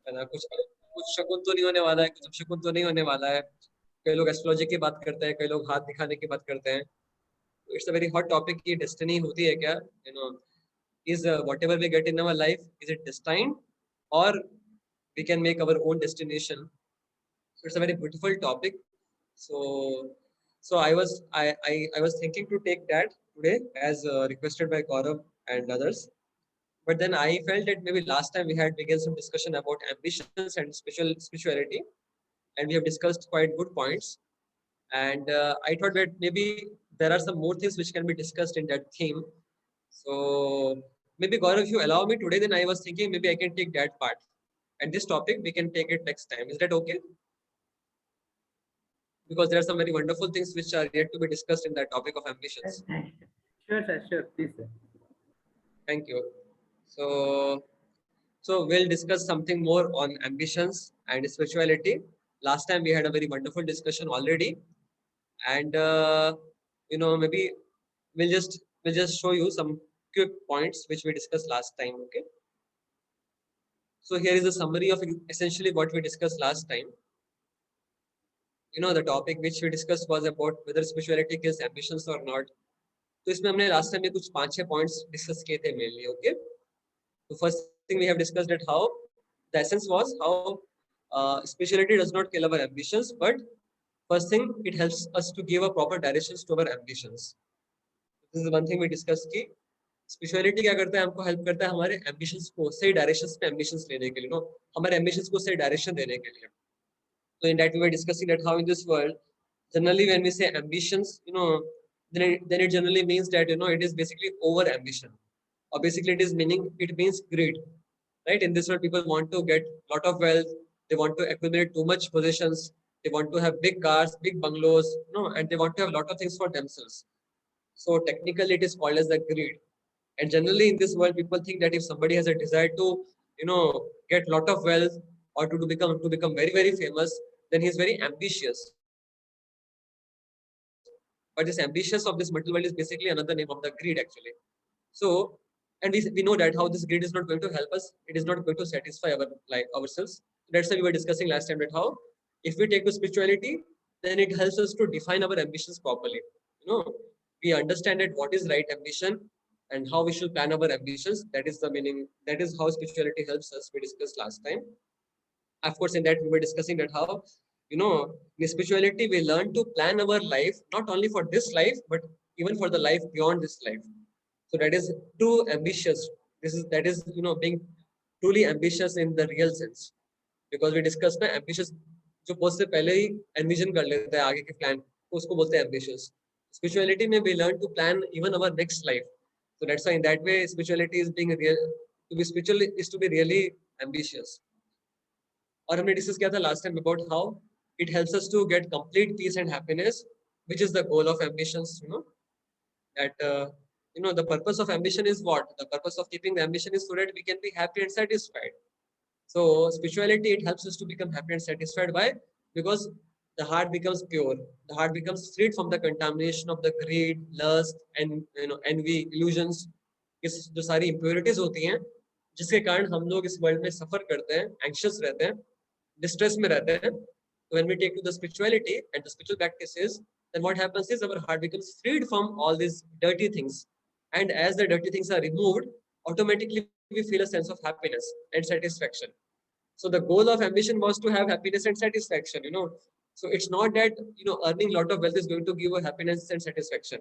है ना। कुछ कुछ शकुन तो नहीं होने वाला है, कुछ शकुन तो नहीं होने वाला है। कई लोग एस्ट्रोलॉजी की बात करते हैं, कई लोग हाथ दिखाने की बात करते हैं। It's a very hot topic कि डेस्टिनी होती है क्या, is whatever we get in our life, is it destined, or we can make our own destination. So it's a very beautiful topic. So I was thinking to take that today as requested by Gaurav and others. But then I felt that maybe last time we had begun some discussion about ambitions and spirituality, and we have discussed quite good points. And I thought that maybe there are some more things which can be discussed in that theme. So maybe Gaurav, if you allow me today, then I was thinking maybe I can take that part. And this topic we can take it next time. Is that okay? Because there are some very wonderful things which are yet to be discussed in that topic of ambitions. Sure, sir. Sure, please, sir. Thank you. So, so we'll discuss something more on ambitions and spirituality. Last time we had a very wonderful discussion already, and maybe we'll just show you some quick points which we discussed last time. Okay. So here is a summary of essentially what we discussed last time. The topic which we discussed was about whether spirituality kills ambitions or not. तो इसमें हमने last time में कुछ 5-6 points discuss किए थे mainly. Okay. तो first thing we have discussed that how the essence was how spirituality does not kill our ambitions, but first thing it helps us to give a proper directions to our ambitions. This is one thing we discussed कि spirituality क्या करता है, हमको help करता है हमारे ambitions को सही directions पे ambitions लेने के लिए, हमारे ambitions को सही direction देने के लिए. So in that we were discussing that how in this world, generally when we say ambitions, then it generally means that it is basically over ambition, or basically it means greed, right? In this world, people want to get lot of wealth, they want to accumulate too much possessions, they want to have big cars, big bungalows, and they want to have a lot of things for themselves. So technically, it is called as the greed. And generally in this world, people think that if somebody has a desire to, get lot of wealth or to become very very famous, then he is very ambitious. But this ambitious of this material world is basically another name of the greed actually. So, and we know that how this greed is not going to help us. It is not going to satisfy our ourselves. That's why we were discussing last time that how if we take to spirituality, then it helps us to define our ambitions properly. We understand that what is right ambition and how we should plan our ambitions. That is the meaning. That is how spirituality helps us. We discussed last time. Of course, in that we were discussing that how in spirituality we learn to plan our life not only for this life but even for the life beyond this life. So that is too ambitious. That is being truly ambitious in the real sense, because we discussed ना ambitious जो बहुत से पहले ही envision कर लेते हैं आगे के plan, उसको बोलते हैं ambitious. Spirituality में we learn to plan even our next life. So that's why in that way spirituality is being real. To be spiritual is to be really ambitious. और हमने डिस्कस किया था last time about how it helps us to get complete peace and happiness, which is the goal of ambitions. That the purpose of ambition is what? The purpose of keeping the ambition is so that we can be happy and satisfied. So spirituality, it helps us to become happy and satisfied. Why? Because the heart becomes pure, the heart becomes freed from the contamination of the greed, lust and envy, illusions. इस जो सारी impurities होती हैं जिसके कारण हम लोग इस वर्ल्ड में सफर करते हैं, एंग्शियस रहते हैं, distress में रहते हैं. When we take to the spirituality and the spiritual practices, then what happens is our heart becomes freed from all these dirty things, and as the dirty things are removed, automatically we feel a sense of happiness and satisfaction. So the goal of ambition was to have happiness and satisfaction. So it's not that earning a lot of wealth is going to give you happiness and satisfaction.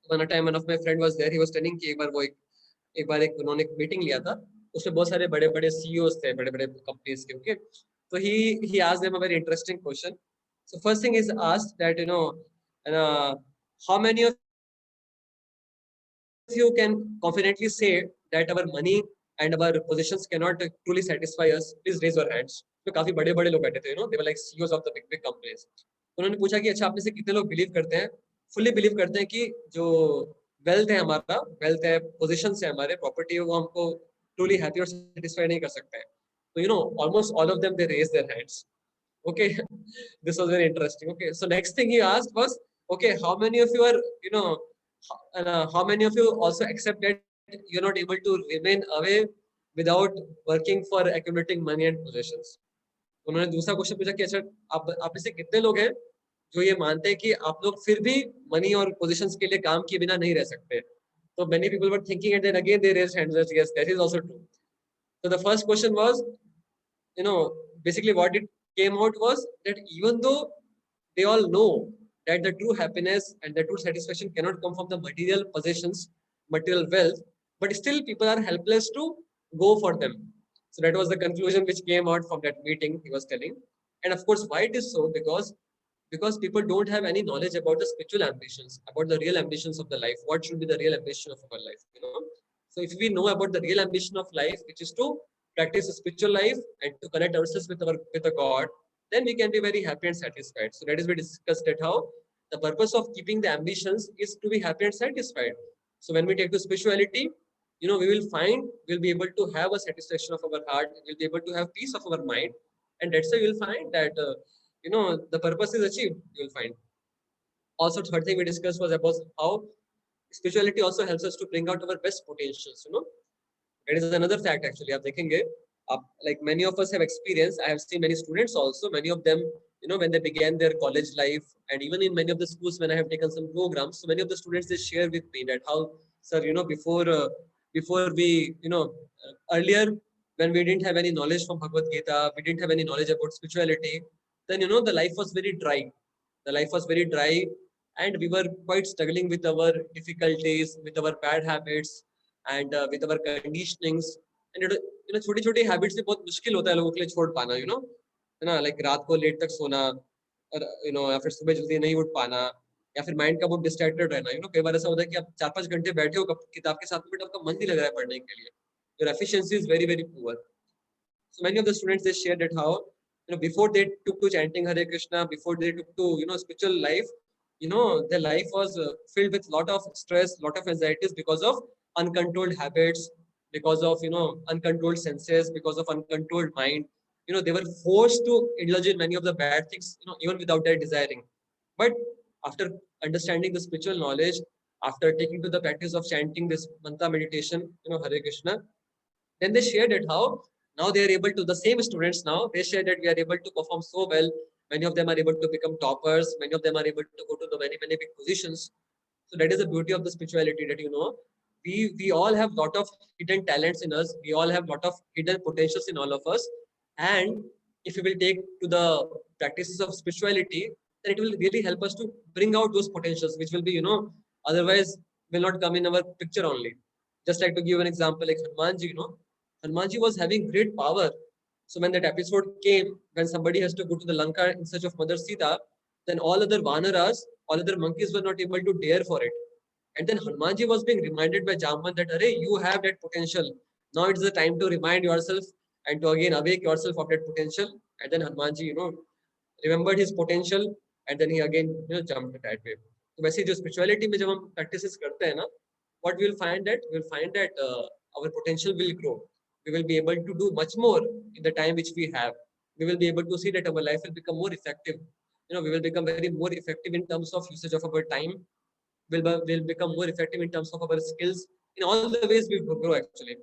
One time one of my friend was there, he was telling कि एक बार उन्होंने एक meeting लिया था, उसमें बहुत सारे बड़े बड़े CEOs थे, बड़े बड़े कंपनीज के. Okay. So he asked them a very interesting question. So first thing is asked that how many of you can confidently say that our money and our positions cannot truly satisfy us? Please raise your hands. तो काफी बड़े बड़े लोग बैठे थे, they were like CEOs of the big big companies. उन्होंने पूछा कि अच्छा आप में से कितने लोग बिलीव करते हैं, फुल्ली बिलीव करते हैं कि जो वेल्थ है हमारा, वेल्थ है, पोजिशन है हमारे, प्रॉपर्टी है, वो हमको ट्रूली हैप्पी और सेटिस्फाई नहीं कर सकते हैं. तो almost all of them, they raised their hands. Okay. This was very interesting. Okay, so next thing he asked was, okay, how many of you are how many of you also accept that you're not able to remain away without working for accumulating money and possessions. उन्होंने दूसरा question पूछा कि अच्छा आप में से कितने लोग हैं जो ये मानते हैं कि आप लोग फिर भी मनी और पोजीशंस के लिए काम किए बिना नहीं रह सकते. So many people were thinking, and then again they raised hands as yes, that is also true. So the first question was, basically what it came out was that even though they all know that the true happiness and the true satisfaction cannot come from the material possessions, material wealth, but still people are helpless to go for them. So that was the conclusion which came out from that meeting he was telling. And of course, why it is so? Because people don't have any knowledge about the spiritual ambitions, about the real ambitions of the life. What should be the real ambition of our life? So if we know about the real ambition of life, which is to practice a spiritual life and to connect ourselves with a God, then we can be very happy and satisfied. So that is we discussed that how the purpose of keeping the ambitions is to be happy and satisfied. So when we take to spirituality, we will find we'll be able to have a satisfaction of our heart, we'll be able to have peace of our mind, and that's why you'll find that the purpose is achieved. You'll find. Also, third thing we discussed was about how spirituality also helps us to bring out our best potentials. That is another fact actually. आप देखेंगे, like many of us have experienced. I have seen many students also. Many of them, when they began their college life, and even in many of the schools when I have taken some programs, so many of the students they share with me that how, sir, before we, earlier when we didn't have any knowledge from Bhagavad Gita, we didn't have any knowledge about spirituality. Then the life was very dry. The life was very dry, and we were quite struggling with our difficulties, with our bad habits, and with our conditionings. And छोटी छोटी habits भी बहुत मुश्किल होता है लोगों के लिए छोड़ पाना, है ना, लाइक रात को लेट तक सोना, और या फिर सुबह जल्दी नहीं उठ पाना, या फिर माइंड का बहुत डिस्ट्रैक्टेड रहना. कई बार ऐसा होता है कि आप 4-5 घंटे बैठे हो किताब के साथ, बट आपका मन नहीं लग रहा है पढ़ने के लिए. Your efficiency is very very poor. So many of the students they shared that how before they took to chanting Hare Krishna, before they took to spiritual life, their life was filled with lot of stress, lot of anxieties because of uncontrolled habits, because of uncontrolled senses, because of uncontrolled mind. They were forced to indulge in many of the bad things, even without their desiring. But after understanding the spiritual knowledge, after taking to the practice of chanting this mantra meditation, Hare Krishna, then they shared it how now they are able to, the same students now, they share that we are able to perform so well. Many of them are able to become toppers. Many of them are able to go to the many, many big positions. So that is the beauty of the spirituality that, we all have lot of hidden talents in us. We all have lot of hidden potentials in all of us. And if we will take to the practices of spirituality, then it will really help us to bring out those potentials, which will be, otherwise will not come in our picture only. Just like to give an example, like Hanumanji, Hanumanji was having great power. So when that episode came, when somebody has to go to the Lanka in search of Mother Sita, then all other Vanaras, all other monkeys were not able to dare for it. And then Hanumanji was being reminded by Jamban that, Arey, you have that potential. Now it's the time to remind yourself and to again awake yourself of that potential. And then Hanumanji, remembered his potential, and then he again, jumped that way. So basically, जो spirituality में जब हम practices करते हैं ना, what we will find that our potential will grow. We will be able to do much more in the time which we have. We will be able to see that our life will become more effective. We will become very more effective in terms of usage of our time. Will become more effective in terms of our skills. In all the ways we will grow actually.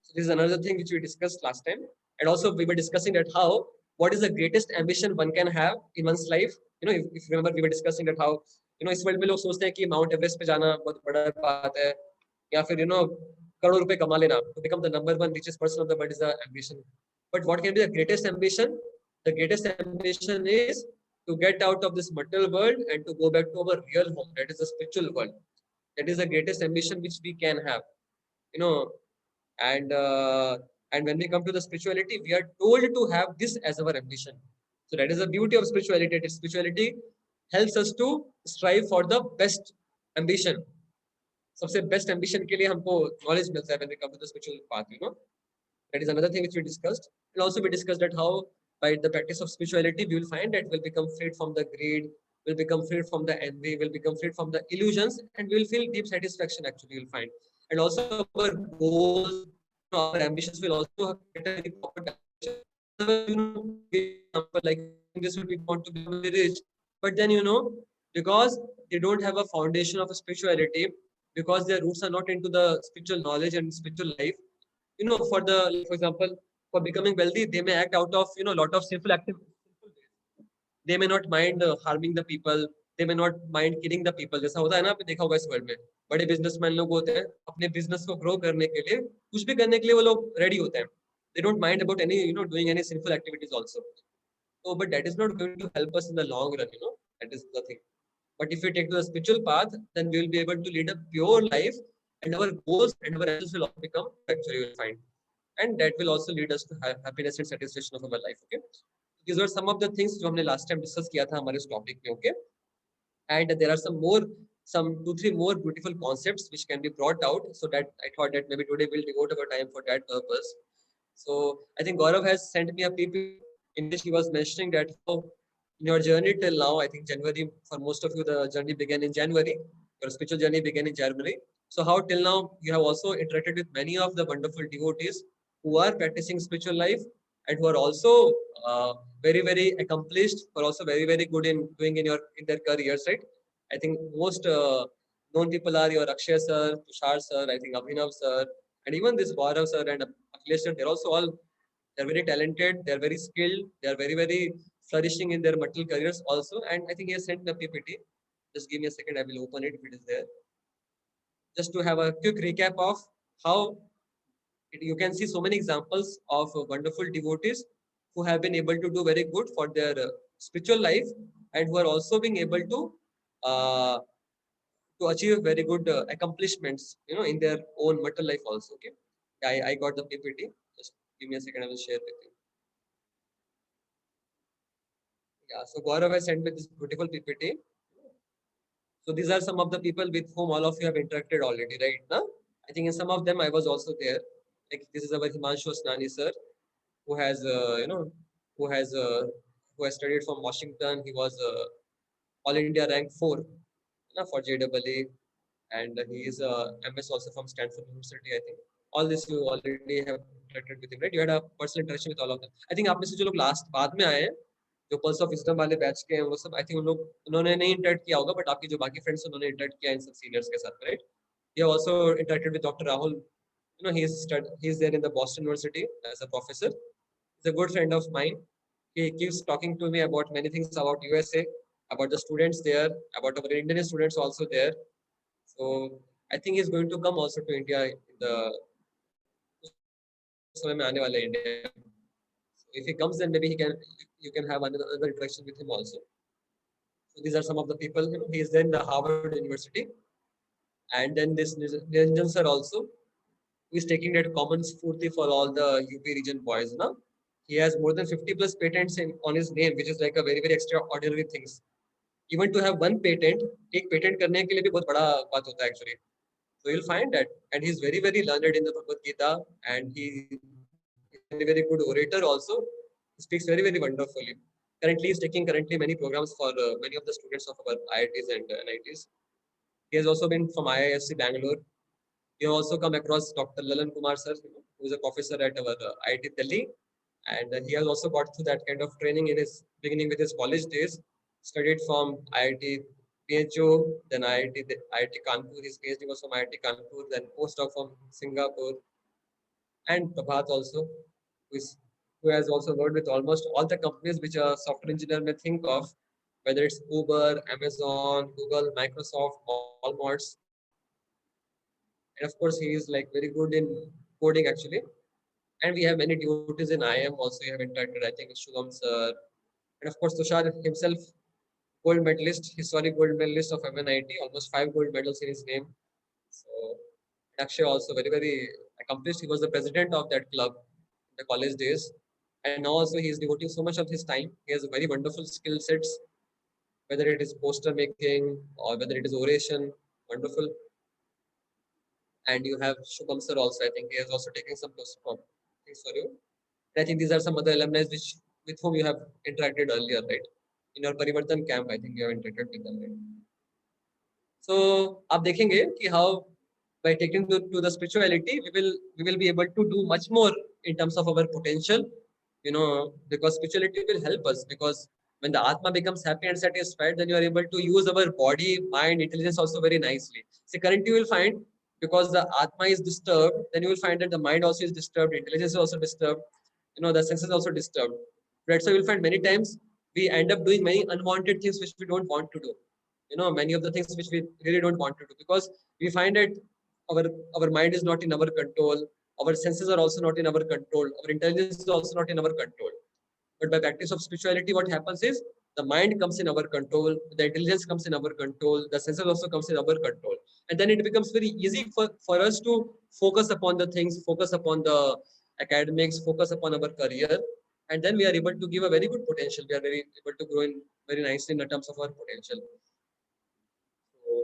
So this is another thing which we discussed last time. And also we were discussing that how, what is the greatest ambition one can have in one's life. If you remember, we were discussing that how, इस world में लोग सोचते हैं कि mount Everest पे जाना बहुत बड़ा बात है, या फिर करोड़ रुपए कमा लेना, to become the number one richest person of the world is the ambition. But what can be the greatest ambition? The greatest ambition is to get out of this material world and to go back to our real home, that is the spiritual world. That is the greatest ambition which we can have. And when we come to the spirituality, we are told to have this as our ambition. So that is the beauty of spirituality. Spirituality helps us to strive for the best ambition. सबसे best ambition के लिए हमको knowledge मिलता है when we come to the spiritual path. That is another thing which we discussed. And also we discussed that how by the practice of spirituality we will find that we'll become freed from the greed, we'll become freed from the envy, we'll become freed from the illusions, and we'll feel deep satisfaction actually you'll find. And also our goals, our ambitions will also get a very proper direction. Like this will be want to be very rich, but then because they don't have a foundation of spirituality, because their roots are not into the spiritual knowledge and spiritual life. For example, for becoming wealthy, they may act out of lot of sinful activities. They may not mind harming the people. They may not mind killing the people. जैसा होता है ना, आपने देखा होगा इस world में बड़े बिजनेसमैन लोग होते हैं, अपने बिजनेस को ग्रो करने के लिए कुछ भी करने के लिए वो लोग रेडी होते हैं. They don't mind about any doing any sinful activities also. So, but that is not going to help us in the long run. That is the thing. But if we take to the spiritual path, then we will be able to lead a pure life, and our goals and our actions will all become actually you will find, and that will also lead us to happiness and satisfaction of our life. Okay, these are some of the things जो हमने last time discuss किया था हमारे इस topic में. Okay, and there are some 2-3 more beautiful concepts which can be brought out. So that I thought that maybe today we'll devote our time for that purpose. So I think Gaurav has sent me a PPT in which he was mentioning that how in your journey till now, I think January, for most of you, the journey began in January. Your spiritual journey began in January. So how till now you have also interacted with many of the wonderful devotees who are practicing spiritual life and who are also very, very accomplished, but also very, very good in doing in their careers, right? I think most known people are your Akshay sir, Tushar sir, I think Abhinav sir, and even this Gaurav sir and Akhilesh sir. They're also all very talented, they're very skilled, they're very, very flourishing in their material careers also. And I think he has sent the PPT. Just give me a second, I will open it if it is there. Just to have a quick recap of how you can see so many examples of wonderful devotees who have been able to do very good for their spiritual life, and who are also being able uh, to achieve very good accomplishments, in their own material life also. Okay, I got the PPT. Just give me a second, I will share with you. Yeah, so Gaurav has sent me this beautiful PPT. So these are some of the people with whom all of you have interacted already, right? Now, I think in some of them I was also there. Like this is our Himanshu Asnani sir, who has, who has, who has studied from Washington. He was All India rank 4, for JEE, and he is MS also from Stanford University. I think all this you already have interacted with him, right? You had a personal interaction with all of them. I think आप में से जो लोग last बाद में आए हैं, जो पल्स ऑफ विजडम वाले बैच के हैं, वो सब आई थिंक उन्होंने नहीं इंटरेक्ट किया होगा, बट आपके जो बाकी फ्रेंड्स उन्होंने इंटरेक्ट किया इन सब सीनियर्स के साथ, right? He also interacted with Dr. Rahul. He is there in the Boston University as a professor. He's a good friend of mine. He keeps talking to me about many things about USA, about the students there, about our Indian students also there. So I think he's going to come also to India in the समय में आने वाले India. If he comes, then maybe you can have another interaction with him also. So these are some of the people. He is then the Harvard University, and then this Niranjan sir also, who is taking that common spurti for all the UP region boys. Now he has more than 50 plus patents on his name, which is like a very, very extraordinary things. Even to have one patent, एक patent करने के लिए भी बहुत बड़ा बात होता है actually. So you'll find that, and he's very, very learned in the Bhagavad Gita, and he is a very good orator also. He speaks very, very wonderfully. Currently, he's taking many programs for many of the students of our IITs and NITs. He has also been from IISc Bangalore. You also come across Dr. Lalan Kumar sir, who is a professor at our IIT Delhi, and he has also got through that kind of training in his beginning with his college days. Studied from IIT PHO, then IIT Kanpur. His PhD was from IIT Kanpur, then postdoc from Singapore, and Prabhat also, who has also worked with almost all the companies which a software engineer may think of, whether it's Uber, Amazon, Google, Microsoft, Walmart. And of course, he is like very good in coding actually. And we have many devotees in IIM also. You have interacted, I think, with Shubham sir. And of course, Tushar himself, gold medalist, historic gold medalist of MNIT, almost 5 gold medals in his name. So, Akshay also very, very accomplished. He was the president of that club in the college days. And now also he is devoting so much of his time. He has a very wonderful skill sets, whether it is poster making or whether it is oration, wonderful. And you have Shubham sir also. I think he has also taken some things for you. And I think these are some other alumni with whom you have interacted earlier, right? In your Parivartan camp, I think you have interacted with them, right? So, आप देखेंगे कि how by taking to the spirituality, we will be able to do much more in terms of our potential, because spirituality will help us, because When the Atma becomes happy and satisfied, then you are able to use our body, mind, intelligence also very nicely. See, currently you will find, because the Atma is disturbed, then you will find that the mind also is disturbed, intelligence is also disturbed, the senses also disturbed. Right? So you will find many times we end up doing many unwanted things which we don't want to do. Many of the things which we really don't want to do, because we find that our our mind is not in our control, our senses are also not in our control, our intelligence is also not in our control. But by practice of spirituality, what happens is the mind comes in our control, the intelligence comes in our control, the senses also comes in our control. And then it becomes very easy for us to focus upon the things, focus upon the academics, focus upon our career. And then we are able to give a very good potential. We are very able to grow in very nicely in the terms of our potential. So,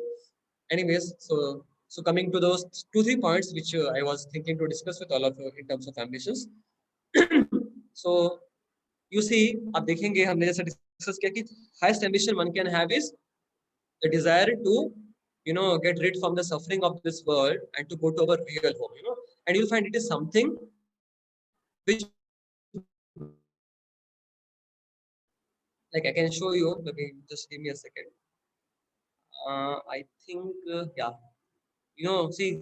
anyways, so coming to those 2-3 points which I was thinking to discuss with all of you in terms of ambitions. So you see, आप देखेंगे हमने जैसे discuss किया कि highest ambition one can have is the desire to get rid from the suffering of this world and to go to our real home. And you'll find it is something which, like, I can show you. Maybe just give me a second. I think yeah, see,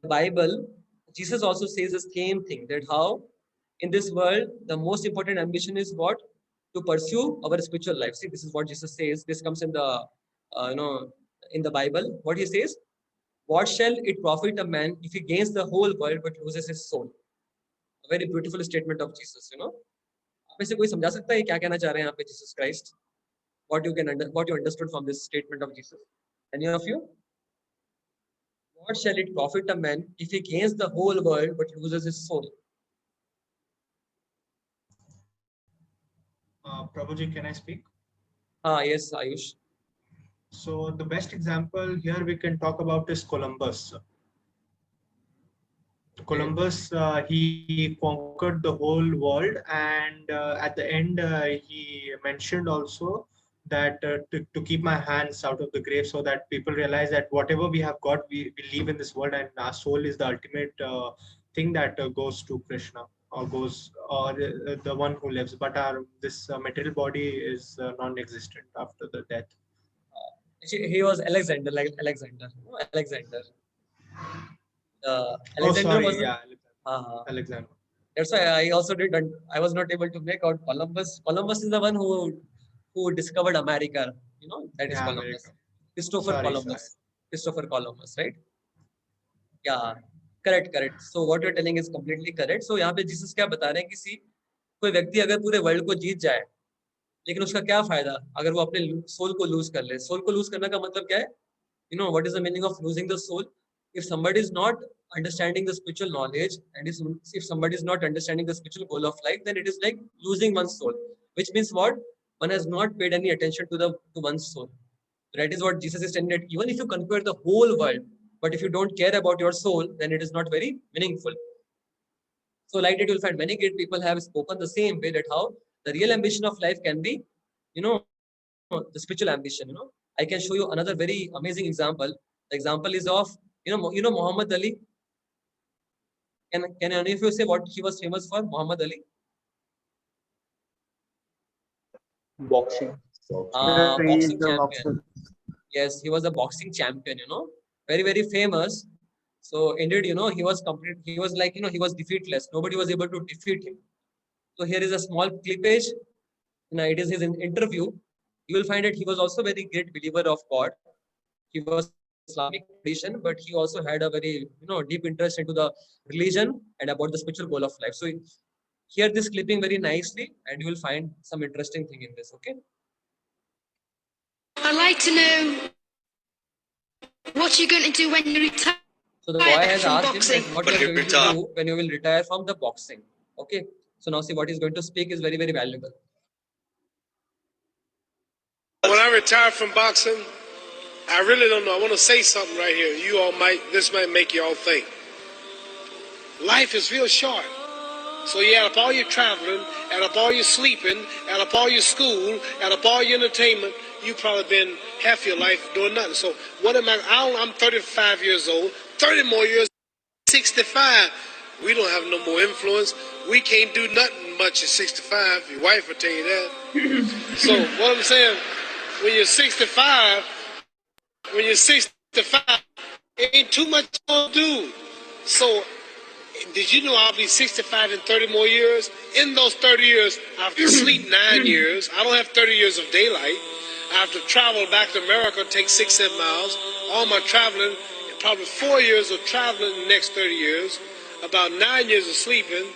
the Bible, Jesus also says the same thing, that how in this world the most important ambition is what? To pursue our spiritual life. See, this is what Jesus says. This comes in the in the Bible. What he says: what shall it profit a man if he gains the whole world but loses his soul? A very beautiful statement of Jesus. आप में से कोई समझा सकता है क्या कहना चाह रहे हैं यहाँ पे Jesus Christ? What you understood from this statement of Jesus? Any of you? What shall it profit a man if he gains the whole world but loses his soul? Prabhuji, can I speak? Yes, Ayush. So the best example here we can talk about is Columbus. Columbus, he conquered the whole world, and at the end he mentioned also that to keep my hands out of the grave, so that people realize that whatever we have got, we live in this world, and our soul is the ultimate thing that goes to Krishna, or the one who lives, but this material body is non-existent after the death. He was Alexander, like Alexander. Alexander. Oh, Alexander sorry, was yeah, Alexander. That's why I also didn't. I was not able to make out Columbus. Columbus is the one who discovered America. That is Yeah, Columbus. America. Christopher Sorry, Columbus. sorry. Christopher Columbus, right? Yeah, correct. So what you're telling is completely correct. So यहाँ पे Jesus क्या बता रहे हैं कि कोई व्यक्ति अगर पूरे वर्ल्ड को जीत जाए, लेकिन उसका क्या फायदा अगर वो अपने सोल को लूज कर ले? सोल को लूज करने का मतलब क्या है? What is the meaning of losing the soul? If somebody is not understanding the spiritual knowledge, and if somebody is not understanding the spiritual goal of life, then it is like losing one's soul, which means what? One has not paid any attention to one's soul. That is what Jesus is saying, that even if you conquer the whole world, but if you don't care about your soul, then it is not very meaningful. So like that, you'll find many great people have spoken the same way, that how the real ambition of life can be, the spiritual ambition. I can show you another very amazing example. The example is of, Muhammad Ali. Can any of you say what he was famous for? Muhammad Ali? Boxing. Boxing champion. Yes, he was a boxing champion, very, very famous. So indeed, he was he was like, he was defeatless. Nobody was able to defeat him. So here is a small clippage. It is his interview. You will find that he was also very great believer of God. He was Islamic tradition, but he also had a very, deep interest into the religion and about the spiritual goal of life. So hear this clipping very nicely, and you will find some interesting thing in this. Okay. I'd like to know what you're going to do when you retire. So the boy has from asked boxing. him that what you are going to do when you will retire from the boxing. Okay. So now see what he's going to speak is very, very valuable. When I retire from boxing, I really don't know. I want to say something right here. This might make you all think. Life is real short. So you add up all your traveling, add up all your sleeping, add up all your school, add up all your entertainment, you've probably been half your life doing nothing. So what am I'm 35 years old, 30 more years, 65. We don't have no more influence. We can't do nothing much at 65. Your wife will tell you that. So what I'm saying, when you're 65, ain't too much to do. So did you know I'll be 65 in 30 more years? In those 30 years, I have to sleep 9 years. I don't have 30 years of daylight. I have to travel back to America, take 6-7 miles. All my traveling, probably 4 years of traveling in the next 30 years. About 9 years of sleeping.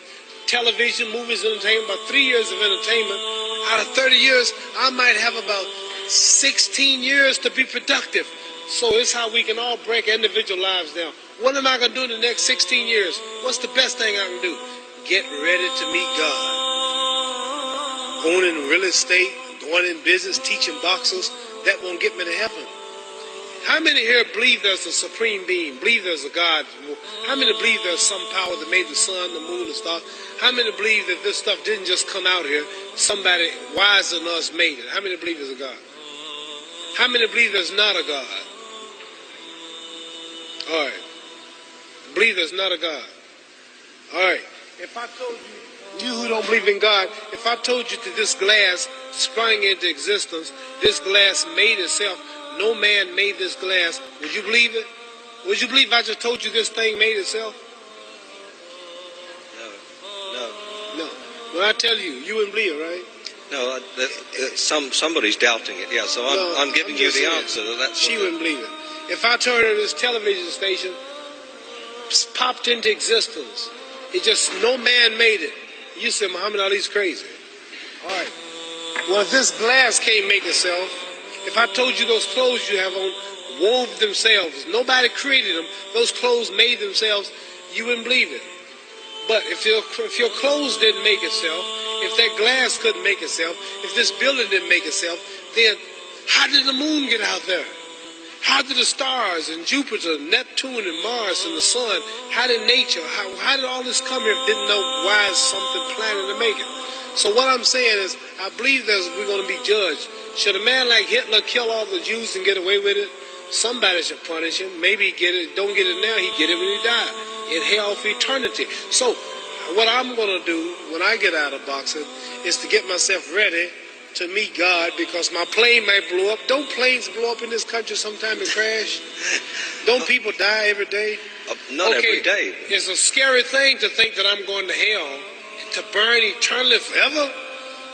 Television, movies, entertainment, about 3 years of entertainment. Out of 30 years, I might have about 16 years to be productive. So it's how we can all break individual lives down. What am I going to do in the next 16 years? What's the best thing I can do? Get ready to meet God. Owning real estate, going in business, teaching boxers, that won't get me to heaven. How many here believe there's a supreme being, believe there's a God? How many believe there's some power that made the sun, the moon, the stars? How many believe that this stuff didn't just come out here? Somebody wiser than us made it. How many believe there's a God? How many believe there's not a God? All right. Believe there's not a God. All right. If I told you who don't believe in God, if I told you that this glass sprang into existence, this glass made itself, no man made this glass, would you believe it? Would you believe if I just told you this thing made itself? No. When I tell you, you wouldn't believe it, right? No, somebody's doubting it. Yeah, so I'm giving you the answer. She wouldn't believe it. If I told her this television station popped into existence, it just, no man made it, you said Muhammad Ali's crazy. All right. Well, if this glass can't make itself, if I told you those clothes you have on wove themselves, nobody created them, those clothes made themselves, you wouldn't believe it. But if your clothes didn't make itself, if that glass couldn't make itself, if this building didn't make itself, then how did the moon get out there? How did the stars and Jupiter, Neptune and Mars and the sun, how did nature, how did all this come here if didn't know why is something planning to make it? So what I'm saying is, I believe we're going to be judged. Should a man like Hitler kill all the Jews and get away with it? Somebody should punish him. Maybe he get it, don't get it now, he get it when he died. In hell for eternity. So what I'm going to do when I get out of boxing is to get myself ready to meet God, because my plane might blow up. Don't planes blow up in this country sometime and crash? Don't people die every day? Not every day. It's a scary thing to think that I'm going to hell to burn eternally forever.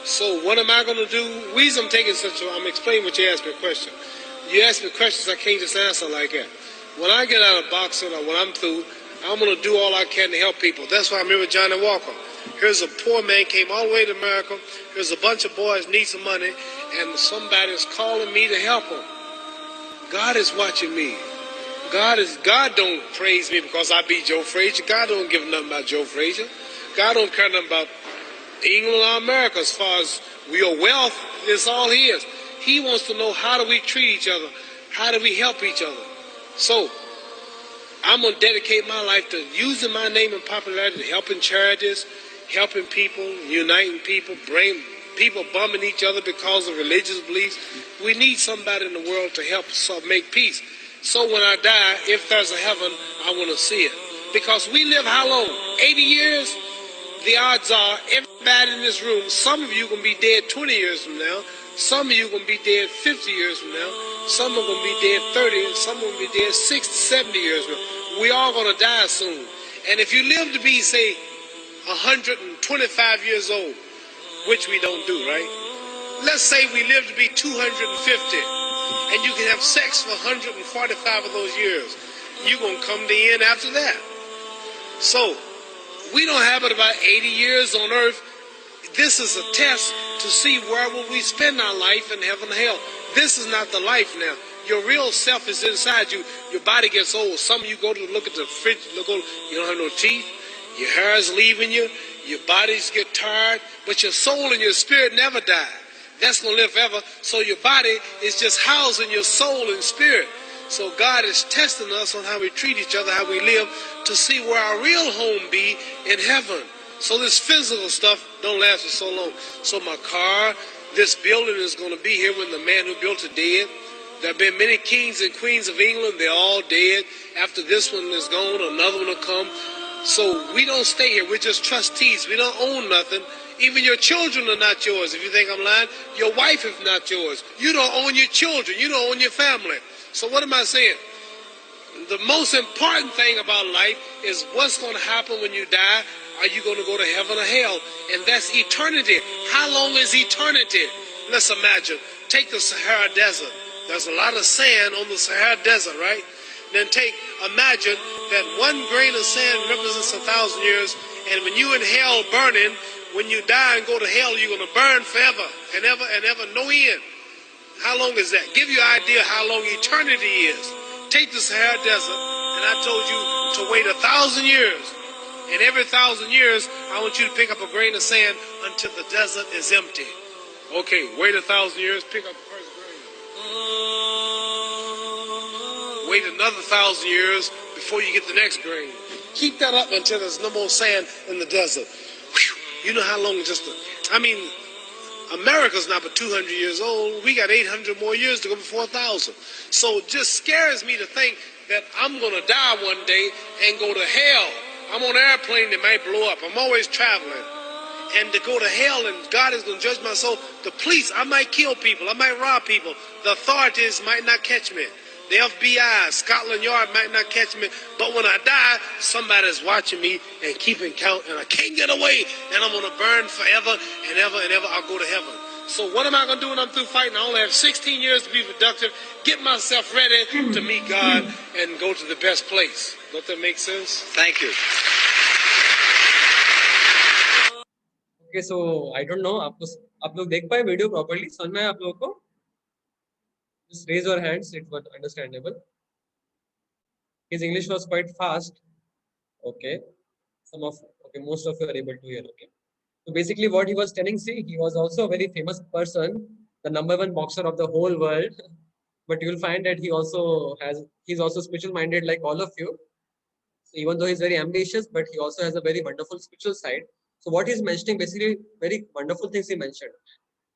So what am I going to do? The reason I'm taking I'm explaining what you asked me a question. You ask me questions I can't just answer like that. When I get out of boxing or when I'm through, I'm going to do all I can to help people. That's why I'm here with Johnny Walker. Here's a poor man, came all the way to America. Here's a bunch of boys need some money, and somebody's calling me to help them. God is watching me. God don't praise me because I beat Joe Frazier. God don't give nothing about Joe Frazier. God don't care nothing about England or America as far as your wealth. It's all his. He wants to know, how do we treat each other? How do we help each other? So I'm going to dedicate my life to using my name and popularity, helping charities, helping people, uniting people, bring people bumming each other because of religious beliefs. We need somebody in the world to help us make peace. So when I die, if there's a heaven, I want to see it. Because we live how long? 80 years? The odds are everybody in this room, some of you are going to be dead 20 years from now. Some of you are going to be dead 50 years from now. Some are going to be dead 30, and some are going to be dead 60, 70 years from now. We all going to die soon. And if you live to be, say, 125 years old, which we don't do, right? Let's say we live to be 250, and you can have sex for 145 of those years. You're going to come to the end after that. So, we don't have it about 80 years on earth. This is a test to see where will we spend our life in heaven and hell. This is not the life now. Your real self is inside you. Your body gets old. Some of you go to look at the fridge, you don't have no teeth. Your hair is leaving you. Your bodies get tired. But your soul and your spirit never die. That's going to live forever. So your body is just housing your soul and spirit. So God is testing us on how we treat each other, how we live, to see where our real home be in heaven. So this physical stuff don't last for so long. So my car, this building is going to be here when the man who built it dead. There have been many kings and queens of England. They're all dead. After this one is gone, another one will come. So we don't stay here. We're just trustees. We don't own nothing. Even your children are not yours. If you think I'm lying, your wife is not yours. You don't own your children. You don't own your family. So what am I saying? The most important thing about life is what's going to happen when you die. Are you going to go to heaven or hell? And that's eternity. How long is eternity? Let's imagine. Take the Sahara Desert. There's a lot of sand on the Sahara Desert, right? Then imagine that one grain of sand represents 1,000 years. And when you in hell burning, when you die and go to hell, you're going to burn forever and ever and ever, no end. How long is that? Give you an idea how long eternity is. Take the Sahara Desert, and I told you to wait 1,000 years. And every 1,000 years, I want you to pick up a grain of sand until the desert is empty. Okay, wait 1,000 years, pick up the first grain. Wait another 1,000 years before you get the next grain. Keep that up until there's no more sand in the desert. Whew. You know how long America's not but 200 years old. We got 800 more years to go before 1,000. So it just scares me to think that I'm going to die one day and go to hell. I'm on an airplane that might blow up. I'm always traveling. And to go to hell and God is going to judge my soul. The police, I might kill people. I might rob people. The authorities might not catch me. The FBI, Scotland Yard might not catch me. But when I die, somebody's watching me and keeping count. And I can't get away. And I'm going to burn forever and ever and ever. I'll go to heaven. So what am I going to do when I'm through fighting? I only have 16 years to be productive. Get myself ready to meet God and go to the best place. Don't that make sense? Thank you. Okay, so I don't know आप लोग देख पाए video properly समझ में आया आप लोगों को? Just raise your hands, it was understandable. His English was quite fast. Okay, most of you are able to hear. Okay, so basically what he was telling, see, he was also a very famous person, the #1 boxer of the whole world. But you will find that he's also spiritual minded like all of you. So even though he's very ambitious, but he also has a very wonderful spiritual side. So what he's mentioning, basically very wonderful things he mentioned.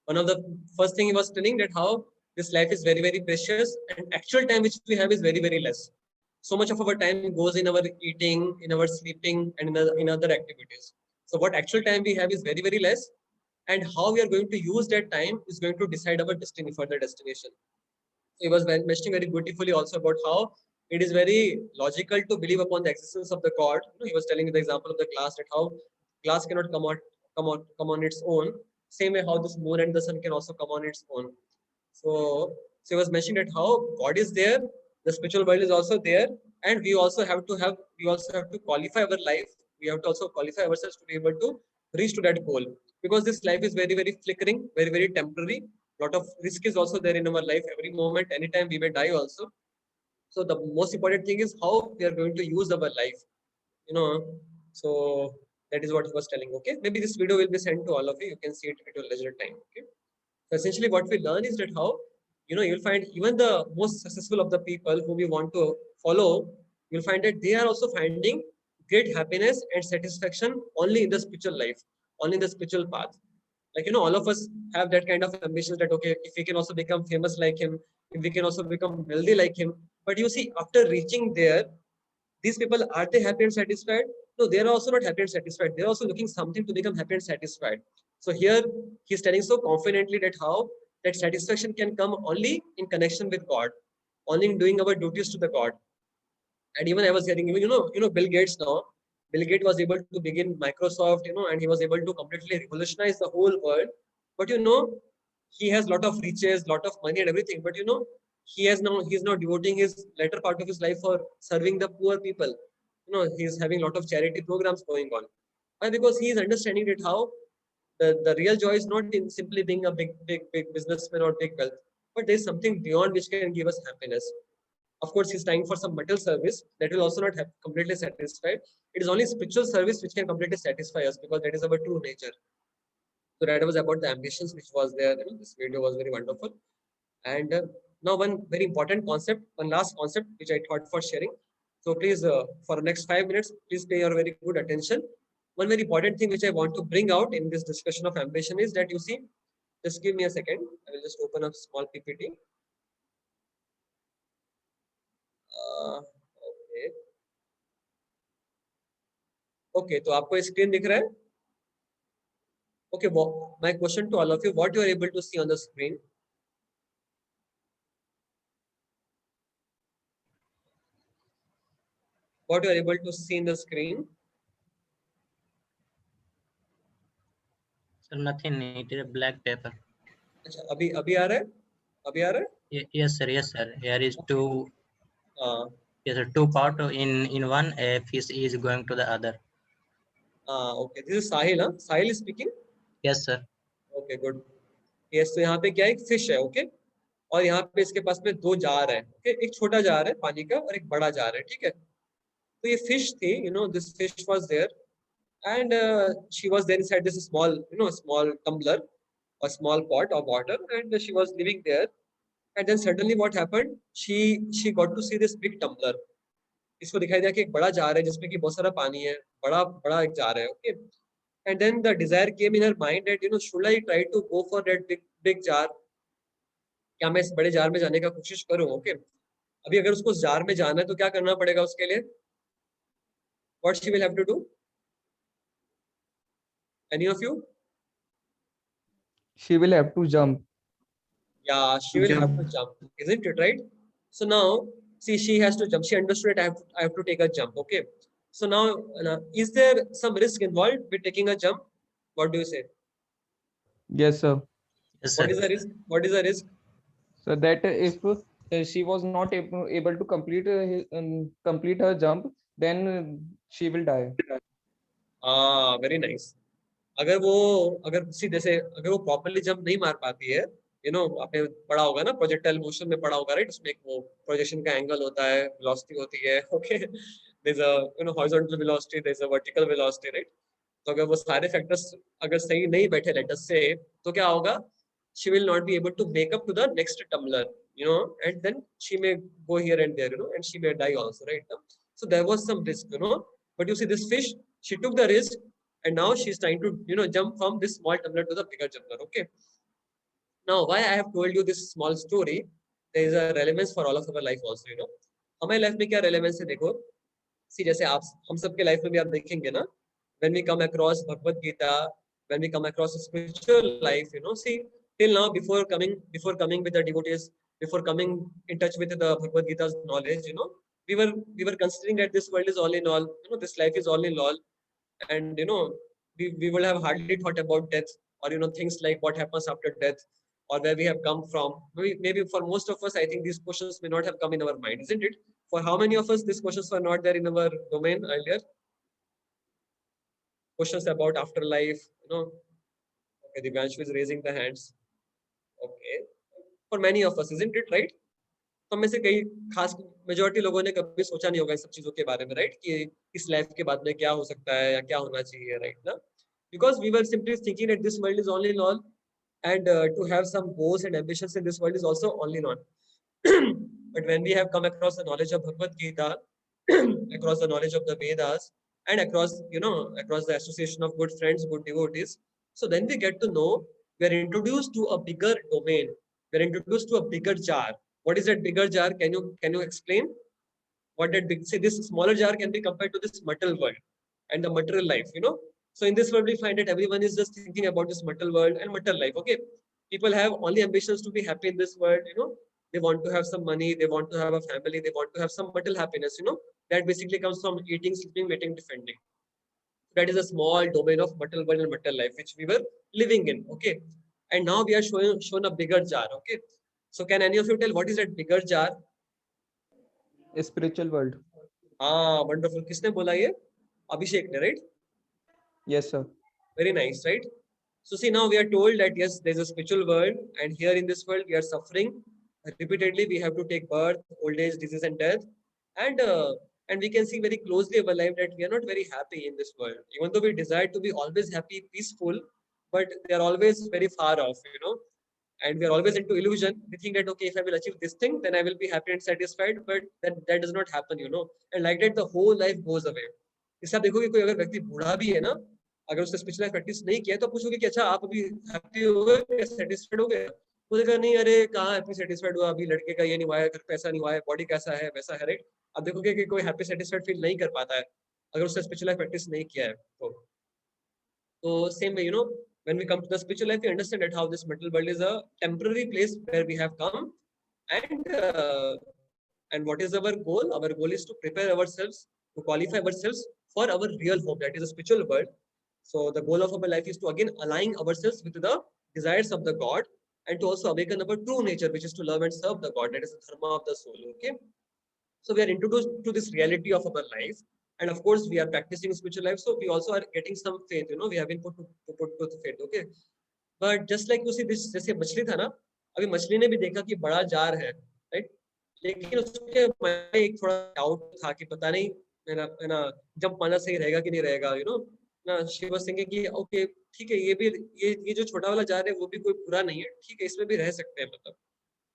One of the first thing he was telling that how this life is very, very precious and actual time which we have is very, very less. So much of our time goes in our eating, in our sleeping, and in other activities. So what actual time we have is very, very less. And how we are going to use that time is going to decide our destiny, further destination. So he was mentioning very beautifully also about how it is very logical to believe upon the existence of the God. He was telling the example of the glass, that how glass cannot come on its own. Same way how this moon and the sun can also come on its own. So he was mentioning that how God is there, the spiritual world is also there, and we also have to qualify our life. We have to also qualify ourselves to be able to reach to that goal, because this life is very, very flickering, very, very temporary. Lot of risk is also there in our life. Every moment, anytime we may die also. So the most important thing is how we are going to use our life. So that is what he was telling. Okay, maybe this video will be sent to all of you. You can see it at your leisure time. Okay. So essentially what we learn is that how, you'll find even the most successful of the people whom you want to follow, you'll find that they are also finding great happiness and satisfaction only in the spiritual life, only in the spiritual path. Like, all of us have that kind of ambitions that, okay, if we can also become famous like him, if we can also become wealthy like him. But you see, after reaching there, these people, are they happy and satisfied? No, they are also not happy and satisfied. They're also looking something to become happy and satisfied. So here he's telling so confidently that how that satisfaction can come only in connection with God, only in doing our duties to the God. And even I was hearing, Bill Gates now. Bill Gates was able to begin Microsoft, and he was able to completely revolutionize the whole world. But he has a lot of riches, lot of money and everything. But he's now devoting his latter part of his life for serving the poor people. He's having a lot of charity programs going on. Why? Because he is understanding that how the real joy is not in simply being a big businessman or big wealth, but there's something beyond which can give us happiness. Of course, he's trying for some material service that will also not have completely satisfied. It is only spiritual service which can completely satisfy us, because that is our true nature. So that was about the ambitions which was there. This video was very wonderful. And now one very important concept, one last concept which I thought for sharing. So please, for the next 5 minutes, please pay your very good attention. One very important thing which I want to bring out in this discussion of ambition is that, you see, just give me a second. I will just open up small PPT. Okay. Okay, तो आपको screen दिख रहा है? Okay, my question to all of you, what you are able to see on the screen? What you are able to see in the screen? Sir, nothing. It is a black paper. अच्छा, अभी आ रहा है? अभी आ रहा है? Yes, sir. Yes, sir. Here is two. हाँ, Yes, sir. Two part in one. A fish is going to the other. Okay, this is Sahil, huh? Sahil is speaking. Yes, sir. Okay, good. Yes, तो यहाँ पे क्या है? एक fish है, okay? और यहाँ पे इसके पास में दो जार है, ओके? एक छोटा जार है पानी का और एक बड़ा जार है, ठीक है? तो ये फिश थी, this fish was there, and she was then inside this small, small tumbler, a small pot of water, and she was living there. And then suddenly what happened? She got to see this big tumbler. इसको दिखाई दिया कि एक बड़ा jar है जिसमें कि बहुत सारा पानी है, बड़ा बड़ा एक जार है, okay? And then the desire came in her mind that should I try to go for that big jar? क्या मैं इस बड़े जार में जाने का कोशिश करूं, ओके? अभी अगर उसको उस जार में जाना है तो क्या करना पड़ेगा उसके लिए? What she will have to do? Any of you? She will have to jump. Yeah, she will have to jump, isn't it, right? So now, see, she has to jump. She understood that I have to take a jump, okay? So now, is there some risk involved with taking a jump? What do you say? Yes, sir. Yes, sir. What is the risk? What is the risk? So that if she was not able to complete her jump, then she will die. Very nice. अगर सीधे से अगर वो properly jump नहीं मार पाती है, आपने पढ़ा होगा ना, प्रोजेक्टाइल मोशन में पढ़ा होगा, राइट? उसमें एक वो प्रोजेक्शन का एंगल होता है, वेलोसिटी होती है, okay? There is a horizontal velocity, there is a vertical velocity, right? तो अगर वो सारे फैक्टर्स अगर सही नहीं बैठे लेट अस से, तो क्या होगा? She will not be able to make up to the next tumbler, and then she may go here and there, and she may die also, right? So there was some risk, but you see this fish, she took the risk, and now she's trying to jump from this small tumbler to the bigger tumbler, okay? Now why I have told you this small story, there is a relevance for all of our life also, हमारे life में क्या relevance है देखो, सी जैसे आप हम सबके life में भी आप देखेंगे ना, when we come across Bhagavad Gita, when we come across a spiritual life, see, till now, before coming with the devotees, before coming in touch with the Bhagavad Gita's knowledge, we were considering that this world is all in all, this life is all in all, and we will have hardly thought about death, or things like what happens after death, or where we have come from. Maybe for most of us, I think these questions may not have come in our mind, isn't it? For how many of us these questions were not there in our domain earlier? Questions about afterlife, okay, the Divyanshu is raising the hands. Okay, for many of us, isn't it, right? तो में से कई खास majority लोगों ने कभी सोचा नहीं होगा इस सब चीजों के बारे में, राइट? कि इस लाइफ के बाद में क्या हो सकता है या क्या होना चाहिए, राइट ना? Because we were simply thinking that this world is only in all, and to have some goals and ambitions in this world is also only not. But when we have come across the knowledge of Bhagavad Gita, across the knowledge of the Vedas, and across across the association of good friends, good devotees, so then we get to know, we are introduced to a bigger domain, we are introduced to a bigger jar. What is that bigger jar? Can you explain what that big? Say this smaller jar can be compared to this material world and the material life, So in this world, we find that everyone is just thinking about this material world and material life. Okay, people have only ambitions to be happy in this world. They want to have some money, they want to have a family, they want to have some material happiness. That basically comes from eating, sleeping, waiting, defending. That is a small domain of material world and material life which we were living in. Okay, and now we are shown a bigger jar. Okay, so can any of you tell what is that bigger jar? A spiritual world. Wonderful. किसने बोला ये? अभिषेक ने, right? Yes, sir. Very nice, right? So see, now we are told that yes, there's a spiritual world, and here in this world we are suffering repeatedly. We have to take birth, old age, disease, and death, and we can see very closely our life that we are not very happy in this world. Even though we desire to be always happy, peaceful, but they are always very far off, and we are always into illusion. We think that okay, if I will achieve this thing, then I will be happy and satisfied, but that does not happen, and like that the whole life goes away. इससे आप देखोगे कोई अगर व्यक्ति बूढ़ा भी है ना, अगर उसने स्पिरिचुअल लाइफ प्रैक्टिस नहीं किया तो पूछोगे कि अच्छा आप अभी हैप्पी हो गए, सेटिस्फाइड हो गए? बोलेगा नहीं, अरे कहाँ हैप्पी सेटिस्फाइड हुआ, अभी लड़के का ये नहीं हुआ है, घर पैसा नहीं हुआ है, बॉडी कैसा है वैसा है, राइट? आप देखोगे कि कोई हैप्पी सेटिस्फाइड फील नहीं कर पाता है, अगर उसने स्पिरिचुअल लाइफ प्रैक्टिस नहीं किया है तो same way, you know, when we come to the spiritual life, we understand that how this material world is a temporary place where we have come, and and what is our goal? Our goal is to prepare ourselves, to qualify ourselves for our real home, that is a spiritual world. So the goal of our life is to again align ourselves with the desires of the God, and to also awaken our true nature, which is to love and serve the God. That is the dharma of the soul. Okay. So we are introduced to this reality of our life, and of course we are practicing spiritual life. So we also are getting some faith. You know, we have been put to the faith. Okay. But just like you see this, जैसे मछली था ना, अभी मछली ने भी देखा कि बड़ा जार है, राइट? लेकिन उसके मन में एक थोड़ा डाउट था कि पता नहीं मेरा जंप मारना सही रहेगा कि नहीं रहेगा, यू नो ना, शी वाज थिंकिंग कि ओके ठीक है, ये भी ये जो छोटा वाला जार है वो भी कोई बुरा नहीं है, ठीक है, इसमें भी रह सकते हैं, मतलब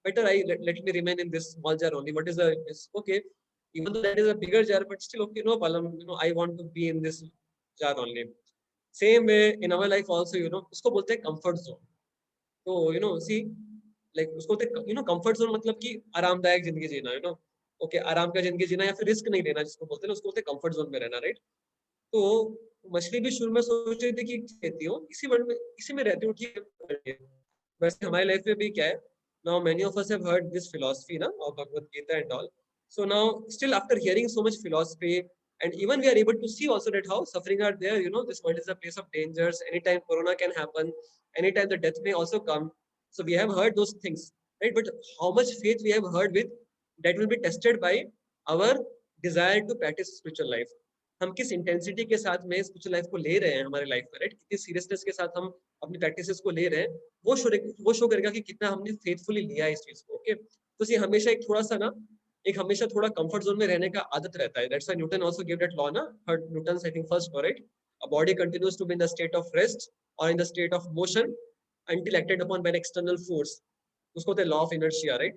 better let me remain in this small jar only. What is the is okay, even though that is a bigger jar, but still okay, no problem, you know, I want to be in this jar only. Same way in our life also, you know, उसको बोलते हैं comfort zone. तो you know, see, like उसको बोलते हैं, you know, comfort zone मतलब कि आरामदायक जिंदगी जीना, you know, okay, आराम का जिंदगी जीना या फिर रिस्क नहीं लेना, जिसको बोलते हैं ना, उसको बोलते हैं comfort zone में रहना, right? तो मछली भी शुरू में सोच रही थी कि रहती हूँ इसी वर्ल्ड में, इसी में रहती हूँ, ठीक है। वैसे हमारी लाइफ में भी क्या है, now many of us have heard this philosophy na, of Bhagavad Gita and all. So now still after hearing so much philosophy, and even we are able to see also that how suffering are there, you know, this world is a place of dangers, anytime corona can happen, anytime the death may also come. So we have heard those things, right? But how much faith we have heard with, that will be tested by our desire to practice spiritual life. हम किस intensity के साथ में spiritual life को ले रहे हैं हमारे लाइफ में, राइट? कितनी सीरियसनेस के साथ हम अपनी प्रैक्टिसेस को ले रहे हैं, वो शो करेगा कि कितना हमने फेथफुली लिया है इस चीज को। ओके, तो ये हमेशा एक थोड़ा सा ना, एक हमेशा थोड़ा कंफर्ट जोन में रहने का आदत रहता है। That's why Newton also give that law ना, Newton I think first for it, a body continues to be in the state of rest or in the state of motion until acted upon by an external force, उसको होता है law of inertia, right?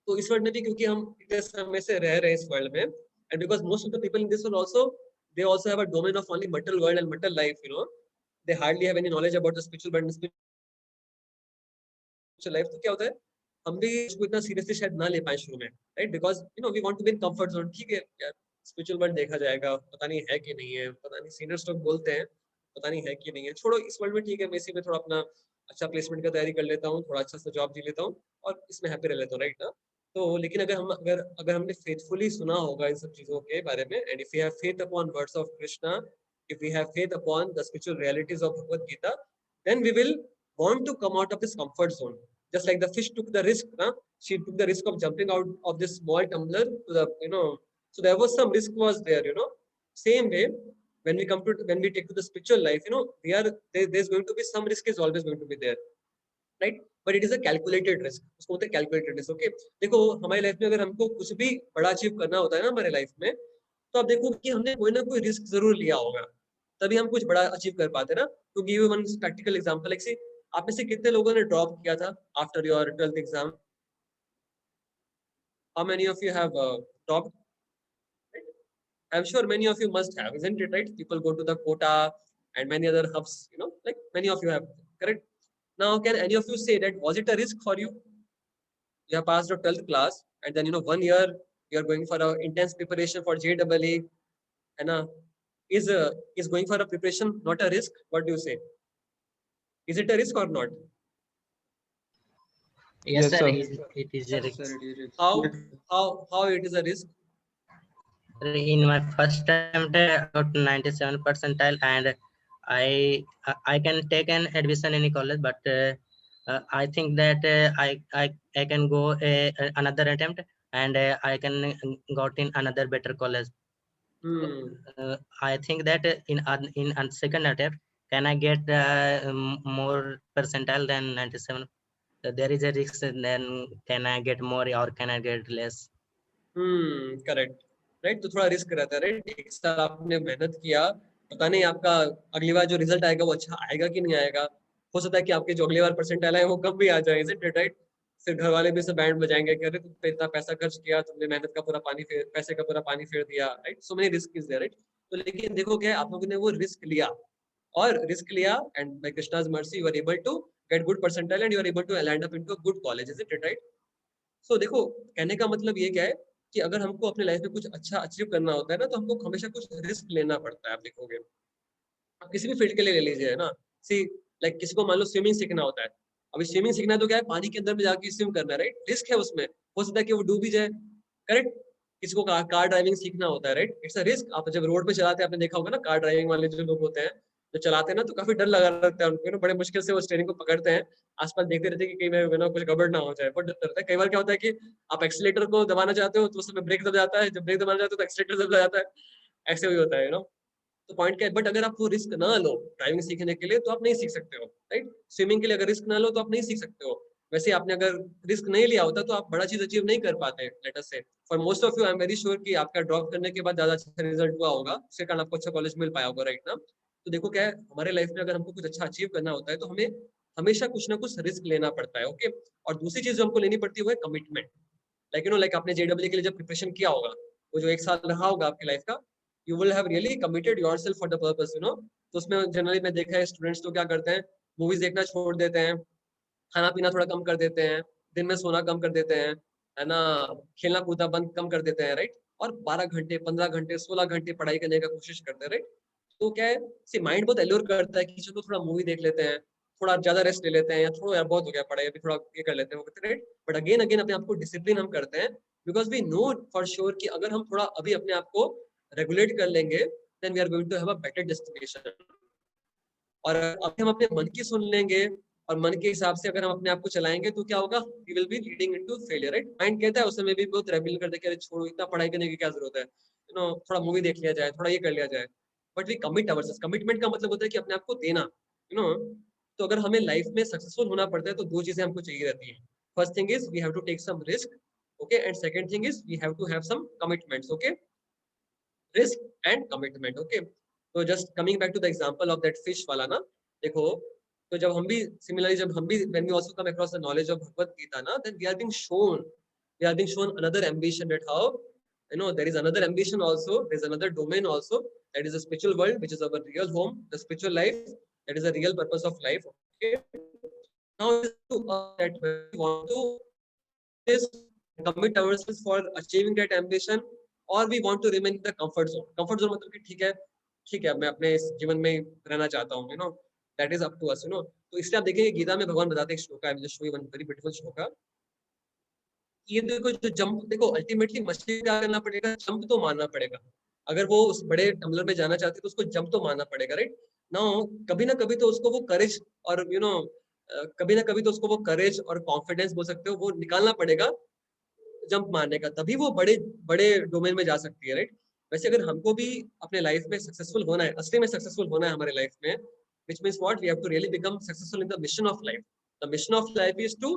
तो इस world में भी क्योंकि हम इतने समय से रह रहे हैं इस वर्ल्ड में, and because most of the people in this world also, they also have a domain of only material world and material life, you know, they hardly have any knowledge about the spiritual world and spiritual life. तो क्या होता है, हम भी इसको इतना seriously शायद ना ले पाए शुरू में, right? Because you know we want to be in comfort zone. ठीक है यार, स्पिरिचुअल वर्ल्ड देखा जाएगा, पता नहीं है कि नहीं है, पता नहीं सीनियर्स लोग बोलते हैं पता नहीं है कि नहीं है, छोड़ो इस वर्ल्ड में, ठीक है मैं इसी में थोड़ा अपना अच्छा प्लेसमेंट का तैयारी कर लेता हूँ, थोड़ा अच्छा सा जॉब जी लेता हूँ और इसमें हैप्पी रह लेता हूँ, राइट ना? तो लेकिन अगर हमने फेथफुली सुना होगा इन सब चीजों के बारे में, and if we have faith upon words of Krishna, if we have faith upon the spiritual realities of Bhagavad Gita, then we will want to come out of this comfort zone, just like the fish took the risk, she took the risk of jumping out of this small tumbler to the, you know, so there was some risk was there, you know. Same way when we take to the spiritual life, you know, there's going to be some risk, is always going to be there, right? But it is a calculated risk, उसको बोलते हैं calculated risk। okay, देखो हमारी life में अगर हमको कुछ भी बड़ा अचीव करना होता है ना हमारे लाइफ में, तो आप देखो कि हमने कोई ना कोई रिस्क जरूर लिया होगा, तभी हम कुछ बड़ा अचीव कर पाते ना। तो give one practical example, like see, आप में से कितने लोगों ने ड्रॉप किया था after your 12th exam? How many of you have dropped? I'm sure many of you must have, isn't it, right? People go to the quota and many other hubs, you know, like many of you have, correct? Now can any of you say that was it a risk for you? You have passed your 12th class and then, you know, 1 year you are going for a intense preparation for JEE, and is going for a preparation not a risk? What do you say? Is it a risk or not? Yes, Yes, sir. sir. It is a risk. How it is a risk? In my first attempt, I got 97 percentile, and I can take an admission in any college, but I think that I can go another attempt, and I can got in another better college. I think that in second attempt, can I get more percentile than 97? There is a risk, then can I get more or can I get less? Correct, right? तो थोड़ा risk रहता है, right? एक साल आपने मेहनत किया, पता नहीं आपका अगली बार जो रिजल्ट आएगा वो अच्छा आएगा कि नहीं आएगा, हो सकता है कि आपके जो अगली बार परसेंटाइल आए वो कम भी आ जाए, इजंट इट, राइट? फिर घर वाले भी से बैंड बजाएंगे कि अरे तुम पे इतना पैसा खर्च किया, तुमने मेहनत का पूरा पैसे का पूरा पानी फेर दिया, right? So many risk is there, right? तो लेकिन देखो क्या है, आप लोगों ने वो रिस्क लिया, और रिस्क लिया, and by Krishna's mercy you are able to get good percentile and you are able to land up into a good college, isn't it, right? So देखो कहने का मतलब ये क्या है कि अगर हमको अपने लाइफ में कुछ अच्छा अचीव करना होता है ना, तो हमको हमेशा कुछ रिस्क लेना पड़ता है। आप देखोगे, आप किसी भी फील्ड के लिए ले लीजिए, है ना। सी लाइक किसी को मान लो स्विमिंग सीखना होता है, अभी स्विमिंग सीखना है तो क्या है, पानी के अंदर में जाके स्विम करना है, राइट। रिस्क है उसमें, हो सकता है कि वो डूब भी जाए, करेक्ट। किसी को कार ड्राइविंग सीखना होता है, राइट, इट्स अ रिस्क। आप जब रोड पे चलाते हैं, आपने देखा होगा ना, कार ड्राइविंग वाले जो लोग होते हैं, जो चलाते हैं ना, तो काफी डर लगा रहता है उनको ना, बड़े मुश्किल से वो स्टीयरिंग को पकड़ते हैं, आसपास देखते रहते हैं कि कहीं ना कुछ गड़बड़ ना हो जाए, बहुत डर लगता है। कई बार क्या होता है कि आप एक्सीलेटर को दबाना चाहते हो तो उस समय ब्रेक दब जाता है, जब ब्रेक दबाना चाहते हो तो एक्सीलेटर दब जाता है, ऐसे भी होता है, यू नो। तो पॉइंट क्या है, बट अगर आप वो रिस्क ना लो ड्राइविंग सीखने के लिए, तो आप नहीं सीख सकते हो, राइट। स्विमिंग के लिए अगर रिस्क ना लो तो आप नहीं सीख सकते हो। वैसे आपने अगर रिस्क नहीं लिया होता तो आप बड़ा चीज अचीव नहीं कर पाते। लेट अस से for most of you, I am very sure कि आपका ड्रॉप करने के बाद ज्यादा अच्छा रिजल्ट हुआ होगा, उसके कारण आपको अच्छा कॉलेज मिल पाया होगा, राइट ना। तो देखो क्या है, हमारे लाइफ में अगर हमको कुछ अच्छा अचीव करना होता है तो हमें हमेशा कुछ ना कुछ रिस्क लेना पड़ता है, ओके। और दूसरी चीज जो हमको लेनी पड़ती है वो है commitment. Like you know, like आपने जेडब्ल्यू के लिए जब प्रिपरेशन किया होगा, वो जो 1 साल रहा होगा आपकी लाइफ का, you will have really committed yourself for the purpose, you know। तो उसमें जनरली मैं देखा है स्टूडेंट्स तो क्या करते हैं, मूवीज देखना छोड़ देते हैं, खाना पीना थोड़ा कम कर देते हैं, दिन में सोना कम कर देते हैं, है ना, खेलना कूदना बंद कम कर देते हैं, राइट। और 12 घंटे 15 घंटे 16 घंटे पढ़ाई करने का कोशिश करते हैं, राइट। तो क्या है, सी माइंड बहुत एल्योर करता है कि चलो थोड़ा मूवी देख लेते हैं, थोड़ा ज्यादा रेस्ट ले लेते हैं, या थोड़ा यार बहुत हो गया पढ़ाई, अभी थोड़ा ये कर लेते हैं, राइट। बट अगेन अगेन अपने आप को डिसिप्लिन हम करते हैं, because we know for sure कि अगर हम थोड़ा अभी अपने आप को रेगुलेट कर लेंगे, then we are going to have a better destination. और अभी हम अपने मन की सुन लेंगे और मन के हिसाब से अगर हम अपने आप को चलाएंगे तो क्या होगा, we will be leading into failure, right. Mind कहता है उस समय भी बहुत रेबेल कर दे कि अरे छोड़ो, इतना पढ़ाई करने की क्या जरूरत है, यू नो, थोड़ा मूवी देख लिया जाए, थोड़ा ये कर लिया जाए। But we commit ourselves. Commitment का मतलब होता है कि अपने आप को देना, यू नो। तो अगर हमें लाइफ में सक्सेसफुल होना पड़ता है तो दो चीजें हमको चाहिए रहती है। First thing is we have to take some risk, okay, and second thing is we have to have some commitments, okay. Risk and commitment, okay. तो just coming back to the example of that fish वाला ना, देखो, तो जब हम भी similarly, जब हम भी when we also come across the knowledge of Bhagavad Gita ना, then we are being shown another ambition, that how, you know, there is another ambition also, there is another domain also, that is the spiritual world, which is our real home, the spiritual life, that is the real purpose of life, okay. Now to that we want to is commit ourselves for achieving that ambition, or we want to remain in the comfort zone. Comfort zone मतलब कि ठीक है, मैं अपने इस जीवन में रहना चाहता हूँ, you know, that is up to us, you know. तो इसलिए आप देखेंगे गीता में भगवान बताते हैं, एक श्लोक है, मुझे show you one very beautiful श्लोक, ये देखो जो जंप, देखो अल्टीमेटली मछली क्या करना पड़ेगा, जंप तो मारना पड़ेगा। अगर वो उस बड़े टम्बलर में जाना चाहती है तो उसको जंप तो मारना पड़ेगा, राइट नाउ। कभी ना कभी तो उसको वो करेज और यू नो कभी ना कभी तो उसको वो करेज और कॉन्फिडेंस बोल सकते हो, वो निकालना पड़ेगा जंप मारने का, तभी वो बड़े बड़े डोमेन में जा सकती है, राइट। वैसे अगर हमको भी अपने लाइफ में सक्सेसफुल होना है, असली में सक्सेसफुल होना है हमारे लाइफ में, which means what, we have to really become successful in the mission of life. The mission of life is to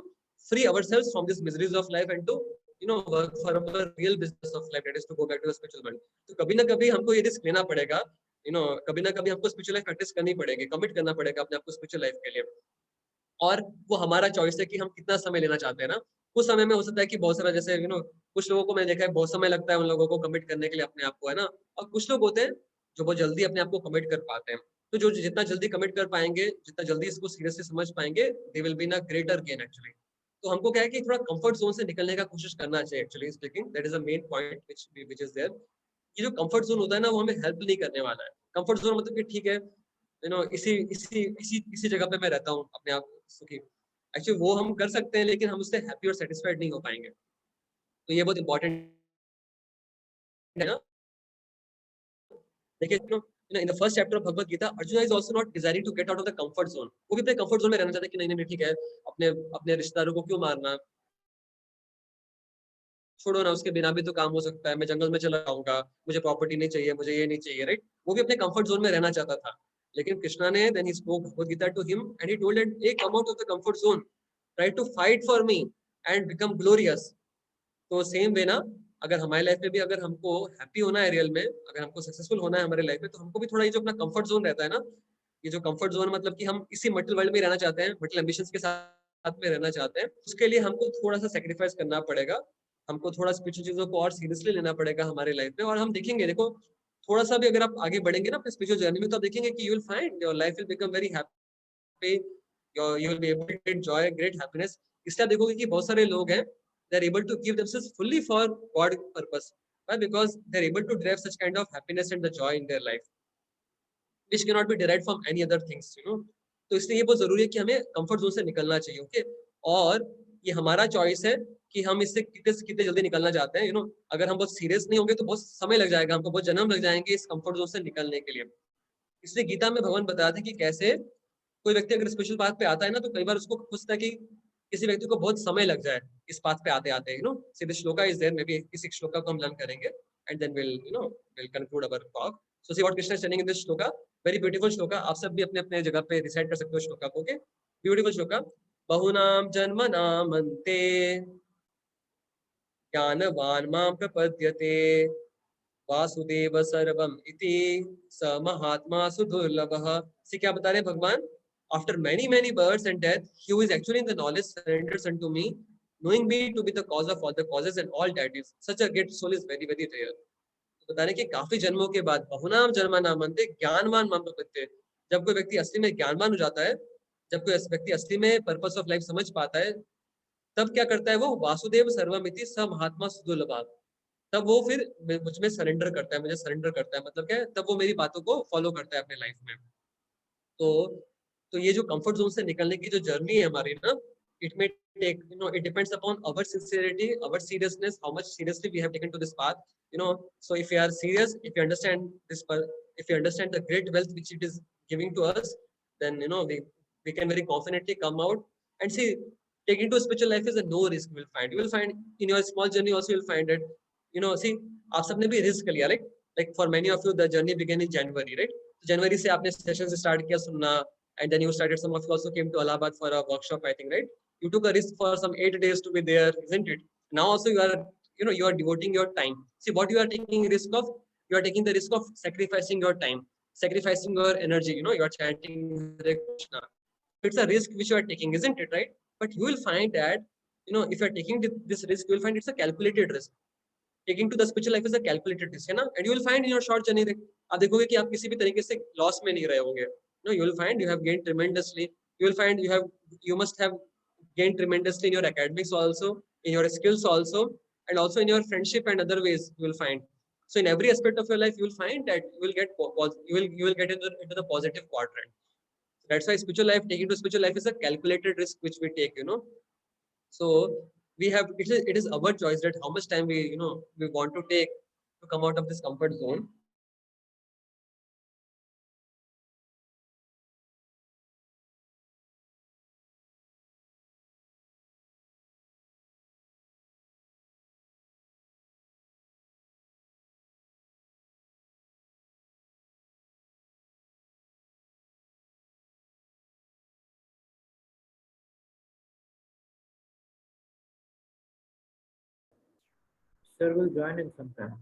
free ourselves from these miseries of life and to, you know, work for our real business of life, that is to go back to the spiritual world. तो कभी ना कभी हमको ये risk लेना पड़ेगा, you know, कभी ना कभी हमको स्पिरिचुअल लाइफ प्रैक्टिस करनी पड़ेगी, कमिट करना पड़ेगा अपने आप को स्पिरिचुअल लाइफ के लिए। और वो हमारा चॉइस है कि हम कितना समय लेना चाहते हैं ना। कुछ समय में हो सकता है कि बहुत सारा, जैसे यू नो, कुछ लोगों को मैंने देखा है बहुत समय लगता है उन लोगों को कमिट करने के लिए अपने आप को, है ना। और कुछ लोग होते हैं जो बहुत जल्दी अपने आप को कमिट कर पाते हैं। तो जो जितना जल्दी कमिट कर पाएंगे, जितना जल्दी इसको सीरियसली समझ पाएंगे, they will be in a greater gain actually. तो हमको क्या है कि थोड़ा कंफर्ट जोन से निकलने का कोशिश करना चाहिए actually speaking, that is a main point which is there. ये जो कंफर्ट जोन होता है ना, वो हमें हेल्प नहीं करने वाला है। कंफर्ट जोन मतलब कि ठीक है, यू नो, इसी इसी इसी इसी जगह पे मैं रहता हूँ अपने आप सुखी, एक्चुअली वो हम कर सकते हैं, लेकिन हम उससे हैप्पी और सेटिस्फाइड नहीं हो पाएंगे। तो ये बहुत इंपॉर्टेंट है ना। देखिए, in the first chapter of Bhagavad Gita, Arjun is also not desiring to get out of the comfort zone. वो भी अपने कंफर्ट जोन में रहना चाहते हैं कि नहीं नहीं ठीक है, अपने अपने रिश्तेदारों को क्यों मारना, छोड़ो ना, उसके बिना भी तो काम हो सकता है, मैं जंगल में चला जाऊंगा, मुझे प्रॉपर्टी नहीं चाहिए, मुझे ये नहीं चाहिए, राइट। वो भी अपने कंफर्ट जोन में रहना चाहता था, लेकिन कृष्णा ने then he spoke Bhagavad Gita to him and he told that, hey come out of the comfort zone, try to fight for me and become glorious. तो सेम वे ना, अगर हमारे लाइफ में भी अगर हमको हैप्पी होना है रियल में, अगर हमको सक्सेसफुल होना है हमारे लाइफ में, तो हमको भी थोड़ा ये जो अपना कंफर्ट जोन रहता है ना, ये जो कंफर्ट जोन मतलब कि हम इसी मटेरियल वर्ल्ड में रहना चाहते हैं, मटेरियल एम्बिशंस के साथ में रहना चाहते हैं, उसके लिए हमको थोड़ा सा सेक्रीफाइस करना पड़ेगा। हमको थोड़ा स्पिरिचुअल चीजों को और सीरियसली लेना पड़ेगा हमारे लाइफ में। और हम देखेंगे, देखो थोड़ा सा भी अगर आप आगे बढ़ेंगे ना अपने स्पिरिचुअल जर्नी में, तो आप देखेंगे कि you will find your life will become very happy, you will be able to enjoy great happiness. इसलिए आप देखोगे कि बहुत सारे लोग हैं They're able to give themselves fully for God purpose. Why? Because they're able to derive such kind of happiness and the joy in their life, which cannot be derived from any other things, you know. तो इसलिए ये बहुत जरूरी है कि हमें comfort zone से निकलना चाहिए, ओके। और ये हमारा चॉइस है कि हम इससे कितने जल्दी निकलना चाहते हैं, यू नो। अगर हम बहुत सीरियस नहीं होंगे तो बहुत समय लग जाएगा, हमको बहुत जन्म लग जाएंगे इस कंफर्ट जोन से निकलने के लिए। इसलिए गीता में भगवान बताते हैं कि कैसे कोई व्यक्ति अगर स्पिरिचुअल पाथ पे आता है ना, तो कई बार उसको होता है कि किसी व्यक्ति को बहुत समय लग जाए इस पाथ पे आते आते, you know. See this shloka is there, may be इस श्लोका को हम लर्न करेंगे and then will, you know, will conclude our talk. So see what Krishna is telling in this shloka, very beautiful shloka. आप सब भी अपने अपने जगह पे रिसाइट कर सकते हो श्लोका को, ओके। ब्यूटीफुल श्लोका। बहुनाम जन्मनाम अन्ते ज्ञानवान मां प्रपद्यते वासुदेव सर्वम इति स महात्मा सुदुर्लभः। से क्या बता रहे हैं भगवान? After many births and death, he who is actually in the knowledge surrenders unto me, knowing me to be the cause of all the causes and all that is. Such a great soul is very rare. तो बता रहे कि काफी जन्मों के बाद बहुनाम जन्मनाम अन्ते ज्ञानवान मां प्रपद्यते, जब कोई व्यक्ति असली में ज्ञानवान हो जाता है, जब कोई व्यक्ति असली में पर्पस ऑफ लाइफ समझ पाता है, तब क्या करता है वो? वासुदेव सर्वमिति स महात्मा सुदुर्लभः। तब वो फिर मुझ में सरेंडर करता है, मुझे सरेंडर करता है, मतलब क्या है? तब वो मेरी बातों को फॉलो करता है अपने लाइफ में। तो ये जो कंफर्ट जोन से निकलने की जो जर्नी है हमारी ना, it may take, you know, it depends upon our sincerity, our seriousness, how much seriously we have taken to this path, you know. So if you are serious, if you understand this, if you understand the great wealth which it is giving to us, then you know we can very confidently come out and see, taking to a spiritual life is a no risk. You will find in your small journey also you'll find that, you know, see, आप सबने भी risk लिया, like for many of you the journey began in January, right? जनवरी से आपने sessions start किया सुनना, and then you started, some of you also came to Allahabad for a workshop, I think, right? You took a risk for some 8 days to be there, isn't it? Now also you are, you know, you are devoting your time. See what you are taking risk of? You are taking the risk of sacrificing your time, sacrificing your energy, you know, you are chanting Hare Krishna. It's a risk which you are taking, isn't it, right? But you will find that, you know, if you are taking this risk, you will find it's a calculated risk. Taking to the spiritual life is a calculated risk, है ना? And you will find in your short journey, आप देखोगे कि आप किसी भी तरीके से लॉस में नहीं रहे होंगे। No, you will find you have gained tremendously. You will find you must have gained tremendously in your academics also, in your skills also, and also in your friendship and other ways. You will find. So in every aspect of your life, you will find that you will get into the positive quadrant. That's why spiritual life, taking to spiritual life is a calculated risk which we take, you know. So we have, it is our choice that how much time we, you know, we want to take to come out of this comfort zone. Sir will join in some time.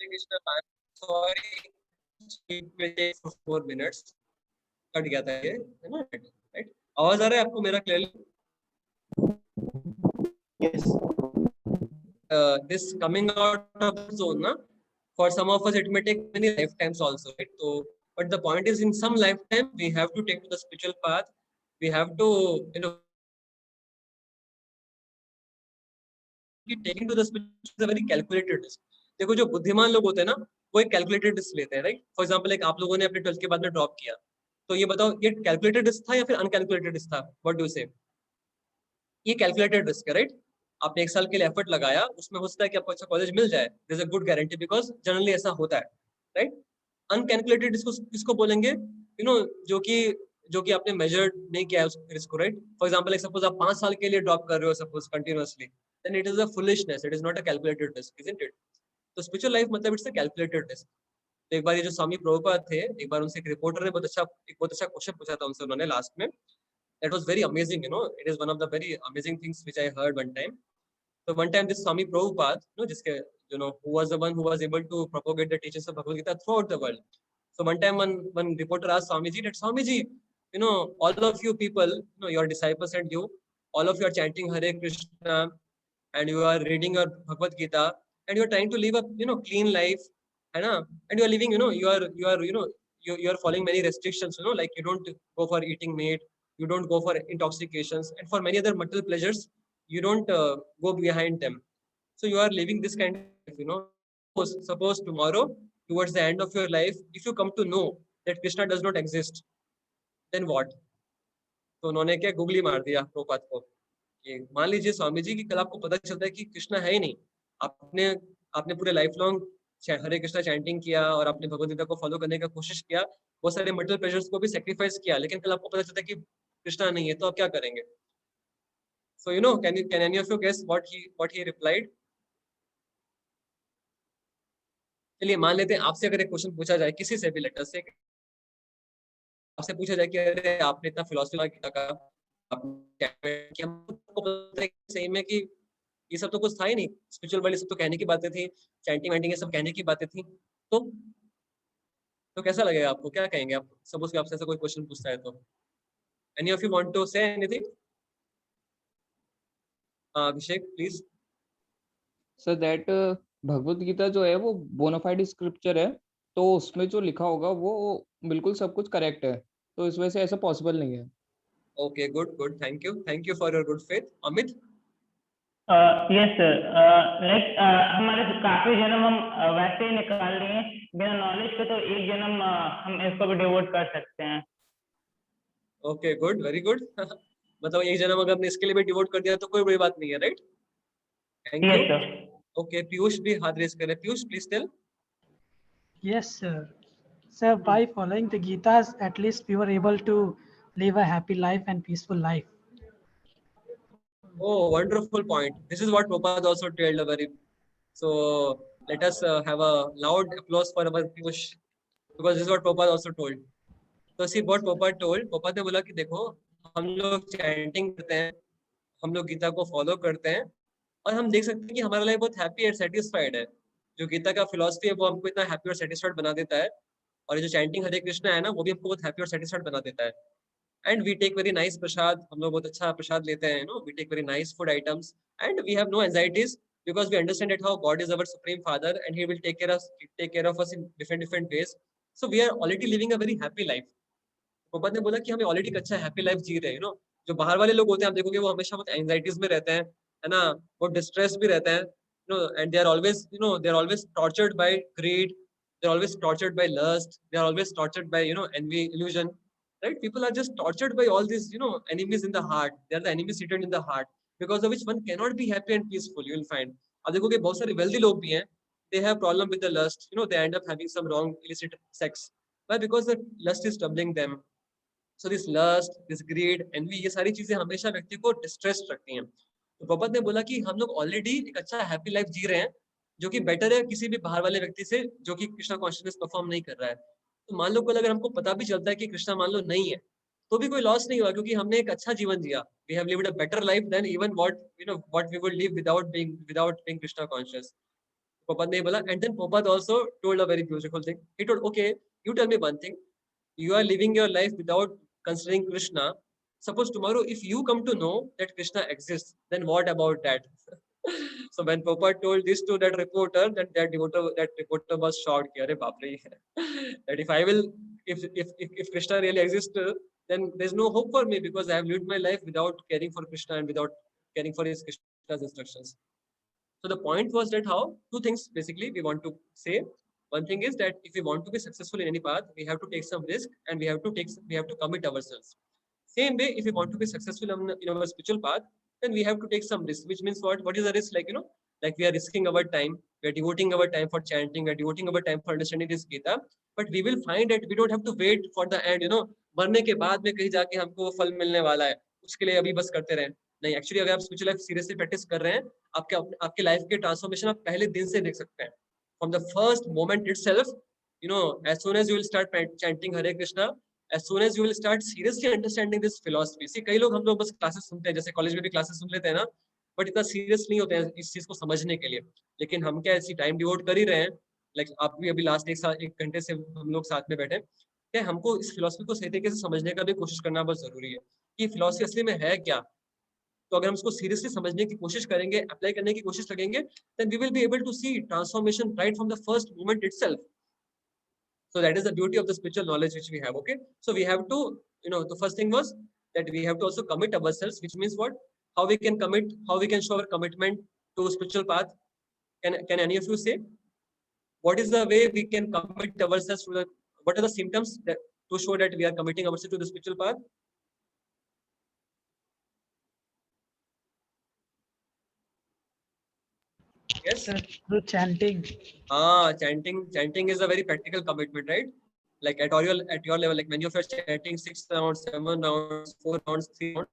I'm sorry, it will take 4 minutes. Cut गया था ये, है ना? Right, आवाज आ रहा है आपको मेरा clearly? Yes. This coming out of the zone, na? For some of us it may take many lifetimes also, right? So, but the point is, in some lifetime we have to take to the spiritual path. We have to, you know, taking to the spiritual is a very calculated risk. देखो जो बुद्धिमान लोग होते हैं ना, वो एक calculated risk लेते हैं, राइट? फॉर एग्जांपल, एक आप लोगों ने अपने 12th के बाद में ड्रॉप किया, तो ये बताओ, ये कैलकुलेटेड रिस्क था या फिर अनकैलकुलेटेड रिस्क था? व्हाट डू यू से? ये कैलकुलेटेड रिस्क है, राइट? आपने 1 साल के लिए एफर्ट लगाया, उसमें हो सकता है कि आपको अच्छा कॉलेज मिल जाए, there is a good guarantee, because generally ऐसा होता है, राइट? अनकैलकुलेटेड रिस्क किसको बोलेंगे? जो कि आपने मेजर्ड नहीं किया है उस रिस्क को, राइट? फॉर एग्जांपल, सपोज आप 5 साल के लिए ड्रॉप कर रहे हो suppose continuously, then it is a foolishness, it is not a calculated risk, isn't it? तो स्पिरिचुअल लाइफ मतलब इट्स अ कैलकुलेटेड रिस्क। तो एक बार ये जो स्वामी प्रभुपाद थे, एक बार उनसे एक रिपोर्टर ने बहुत अच्छा क्वेश्चन पूछा था उनसे, उन्होंने लास्ट में, that was very amazing, it is one of the very amazing things which I heard one time. So one time this Swami Prabhupada, who was the one who was able to propagate the teachings of Bhagavad Gita throughout the world. So one time one reporter asked Swamiji that, Swamiji, all of you people, your disciples and you, all of you are chanting Hare Krishna and you are reading your Bhagavad Gita and you are trying to live a clean life, and you are living, you are following many restrictions, like you don't go for eating meat, you don't go for intoxications, and for many other material pleasures, you don't go behind them. So you are living this kind of, suppose tomorrow, towards the end of your life, if you come to know that Krishna does not exist, then what? तो उन्होंने क्या googly मार दिया प्रभुपाद को कि मान लीजिए स्वामी जी कि कल आपको पता चलता है कि कृष्णा है ही नहीं, आपने आपने पूरे लाइफ लॉन्ग हरे कृष्णा चैंटिंग किया और आपने भगवद गीता को फॉलो करने का कोशिश किया, बहुत सारे मटेरियल प्लेजर्स को भी सेक्रीफाइस किया, लेकिन कल आपको पता चलता है कि कृष्णा नहीं है, तो आप क्या करेंगे? So can any of you guess what he replied? चलिए मान लेते हैं आपसे अगर एक क्वेश्चन पूछा जाए किसी से भी, लेटर से आपसे पूछा जाए कि अरे आपने इतना फिलोसफी का आपको पता है सही में कि ये सब तो कुछ था ही नहीं, स्पिरिचुअल वर्ल्ड सब तो कहने की बातें थी, चैंटिंग वैंटिंग ये सब कहने की बातें थी, तो कैसा लगेगा आपको? क्या कहेंगे आप? सपोज कि आपसे ऐसा कोई क्वेश्चन पूछता है तो any of you want to say anything? Abhishek please. Sir that Bhagavad Gita जो है वो बोनाफाइड स्क्रिप्चर है, तो उसमें जो लिखा होगा वो बिल्कुल सब कुछ करेक्ट है, तो इस वजह से ऐसा पॉसिबल नहीं है। Okay, good, thank you for your good faith. Amit? Yes sir, like हमारे काफी जन्म हम वैसे ही निकाल लिए बिना नॉलेज के, तो एक जन्म हम इसको भी डिवोट कर सकते हैं। Okay, good, very good. मतलब एक जन्म अगर हमने इसके लिए भी डिवोट कर दिया तो कोई बड़ी बात नहीं है, right? Thank you. Yes sir. Okay, Piyush भी हाथ रेस करे। Piyush please tell. Yes, sir. Sir, by following the Gitas, at least we were able to live a happy life and peaceful life. Oh, wonderful point. This is what Prabhupada also told. So let us have a loud applause for our Piyush, because this is what Prabhupada also told. So see what Prabhupada told. Prabhupada ने बोला कि देखो, हम लोग chanting करते हैं, हम लोग गीता को फॉलो करते हैं, और हम देख सकते हैं कि हमारा लाइफ बहुत हैप्पी एंड सेटिस्फाइड है। जो गीता का फिलॉसफी है वो हमको इतना हैप्पी और सेटिस्फाइड बना देता है, और जो चैंटिंग हरे कृष्णा है ना, वो भी हमको बहुत हैप्पी और सेटिस्फाइड बना देता है। And we take very nice prasad, हम लोग बहुत अच्छा प्रसाद लेते हैं, we take very nice food items, and we have no anxieties, because we understand that how God is our supreme father and he will take care of us in different ways. So we are already living a very happy life. Prabhupada ने बोला कि हमें already अच्छा happy life जी रहे हैं। जो बाहर वाले लोग होते हैं आप देखोगे वो हमेशा बहुत एंजाइटीज में रहते हैं, है ना, वो डिस्ट्रेस भी रहते हैं, and they are always tortured by greed, they are always tortured by lust, they are always tortured by envy, illusion, right? People are just tortured by all these enemies in the heart. They are the enemies seated in the heart, because of which one cannot be happy and peaceful. You will find आप देखोगे बहुत सारे wealthy लोग भी हैं, they have problem with the lust, they end up having some wrong illicit sex. Why? Because the lust is troubling them. So this lust, this greed, envy, ये सारी चीजें हमेशा व्यक्ति को डिस्ट्रेस रखती हैं। तो प्रभुपाद ने बोला कि हम लोग ऑलरेडी एक अच्छा हैप्पी लाइफ जी रहे हैं, जो कि बेटर है किसी भी बाहर वाले व्यक्ति से जो कि कृष्णा कॉन्शियसनेस परफॉर्म नहीं कर रहा है। तो मान लो कल अगर हमको पता भी चलता है कि कृष्णा मान लो नहीं है, तो भी कोई लॉस नहीं हुआ, क्योंकि हमने एक अच्छा जीवन जिया। We have lived a better life than even what we would live without being Krishna conscious. Prabhupada ने बोला, and then Prabhupada also told a very beautiful thing. He told, okay, you tell me one thing, you are living your life without considering Krishna. Suppose tomorrow if you come to know that Krishna exists, then what about that? So when Prabhupada told this to that reporter, that reporter was shocked. Ki, Arey baap re, that if Krishna really exists, then there's no hope for me, because I have lived my life without caring for Krishna and without caring for Krishna's instructions. So the point was that how two things basically we want to say. One thing is that if we want to be successful in any path, we have to take some risk and we have to commit ourselves. Same way, if we want to be successful in our spiritual path, then we have to take some risk, which means what? What is the risk? Like, like we are risking our time, we are devoting our time for chanting, we are devoting our time for understanding this Gita, but we will find that we don't have to wait for the end, मरने के बाद में कहीं जाके हमको वो फल मिलने वाला है, उसके लिए अभी बस करते रहें. नहीं, एक्चुअली अगर आप स्पिरिचुअल लाइफ सीरियसली प्रैक्टिस कर रहे हैं, आपके लाइफ के ट्रांसफॉर्मेशन आप पहले दिन से देख सकते हैं. From the first moment itself, as soon as you will start chanting Hare Krishna, as soon as you will start seriously understanding this philosophy. See, कई लोग हम लोग बस क्लासेस सुनते हैं, जैसे कॉलेज में भी क्लासेस सुन लेते हैं ना, बट इतना सीरियस नहीं होते हैं इस चीज को समझने के लिए. लेकिन हम क्या ऐसी टाइम डिवोट कर ही रहे हैं, लाइक आप भी अभी लास्ट एक घंटे से हम लोग साथ में बैठे, क्या हमको इस फिलोसफी को सही तरीके से समझने का भी कोशिश करना बहुत जरूरी है कि फिलोसफी असली में है क्या. तो अगर हम इसको सीरियसली समझने की कोशिश करेंगे, अप्लाई करने की कोशिश करेंगे, then we will be able to see transformation right from the first moment itself. So that is the beauty of the spiritual knowledge which we have. Okay, so we have to, the first thing was that we have to also commit ourselves, which means what? How we can commit, how we can show our commitment to spiritual path. Can any of you say what is the way we can commit ourselves to the, what are the symptoms that to show that we are committing ourselves to the spiritual path? Yes, Sir, through chanting. Chanting is a very practical commitment, right? Like at your level, like many of us chanting 6 rounds, 7 rounds, 4 rounds, 3 rounds.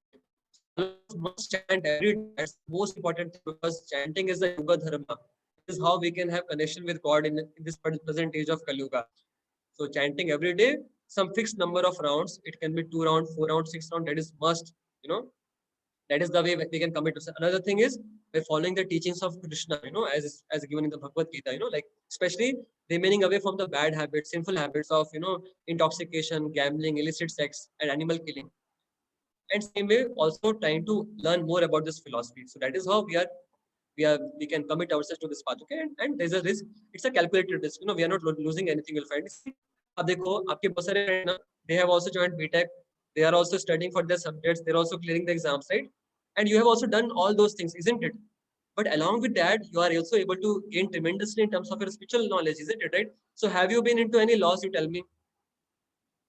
Must chant every day. That's the most important thing, because chanting is the yoga dharma. This is how we can have connection with God in this present age of Kali Yuga. So chanting every day, some fixed number of rounds. It can be 2 rounds, 4 rounds, 6 rounds. That is must. That is the way we can commit. Another thing is by following the teachings of Krishna, as given in the Bhagavad Gita, like especially remaining away from the bad habits, sinful habits of, intoxication, gambling, illicit sex, and animal killing. And same way, also trying to learn more about this philosophy. So that is how we can commit ourselves to this path. Okay, and there's a risk. It's a calculated risk. We are not losing anything. You'll find. अब देखो आपके बहुत सारे friends ना, they have also joined BTech. They are also studying for their subjects. They're also clearing the exams, right? And you have also done all those things, isn't it? But along with that, you are also able to gain tremendously in terms of your spiritual knowledge, isn't it, right? So have you been into any laws, you tell me?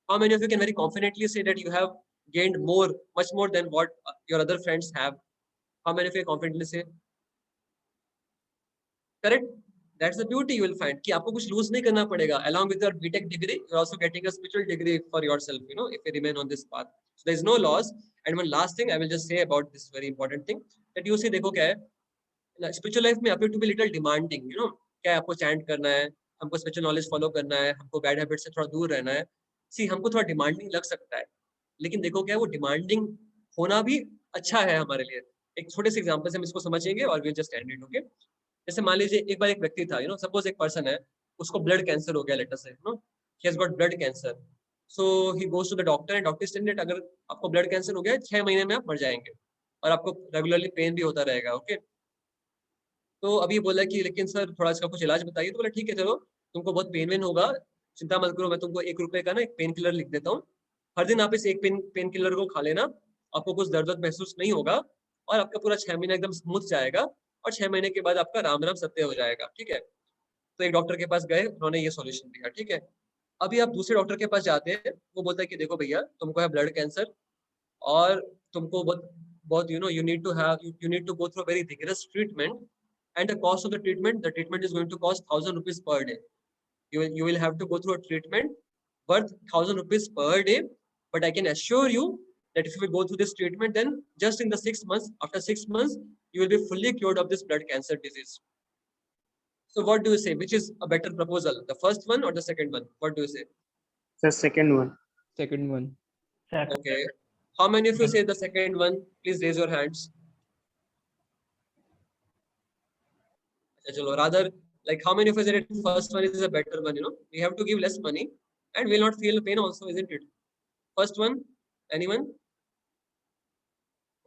How many of you can very confidently say that you have gained much more than what your other friends have? How many of you confidently say? Correct? That's the beauty you will find. कि आपको कुछ lose नहीं करना पड़ेगा. Along with your BTech degree, you're also getting a spiritual degree for yourself, if you remain on this path. So there's no loss. And one last thing I will just say about this very important thing, that you see, देखो क्या है, spiritual life में appear to be little demanding, क्या है, आपको chant करना है, हमको spiritual knowledge follow करना है, हमको bad habits से थोड़ा दूर रहना है. See, हमको थोड़ा demanding लग सकता है, लेकिन देखो क्या है, वो demanding होना भी अच्छा है हमारे लिए. एक छोटे से एग्जांपल से हम इसको समझेंगे और we'll just end it, okay? जैसे मान लीजिए एक बार एक व्यक्ति था, सपोज एक पर्सन है, उसको ब्लड कैंसर हो गया, लेटर से, he has got blood cancer. So he goes to the doctor and doctor said that अगर आपको ब्लड कैंसर हो गया 6 महीने में आप मर जाएंगे और आपको रेगुलरली पेन भी होता रहेगा. ओके, तो अभी बोला कि लेकिन सर थोड़ा इसका कुछ इलाज बताइए. तो बोला ठीक है, चलो तुमको बहुत पेन होगा, चिंता मत करो, मैं तुमको 1 रुपए का ना एक पेन किलर लिख देता हूँ. हर दिन आप इस एक पेन किलर को खा लेना, आपको कुछ दर्द महसूस नहीं होगा और आपका पूरा 6 महीना एकदम स्मूथ जाएगा और 6 महीने के बाद आपका राम राम सत्य हो जाएगा. ठीक है, तो एक डॉक्टर के पास गए, उन्होंने ये सॉल्यूशन दिया. ठीक है, अभी आप दूसरे डॉक्टर के पास जाते हैं, वो बोलता है कि देखो भैया तुमको है ब्लड कैंसर और तुमको बहुत you need to go through a very rigorous treatment, and the cost of the treatment is going to cost 1,000 rupees per day. You will have to go through a treatment worth 1,000 rupees per day, but I can assure you that if you will go through this treatment, then just in the 6 months, after 6 months, you will be fully cured of this blood cancer disease. So what do you say? Which is a better proposal, the first one or the second one? What do you say? The second one. Second one. Okay. How many of you say the second one? Please raise your hands. Rather, like how many of us say that the first one is a better one? We have to give less money and will not feel pain also, isn't it? First one, anyone?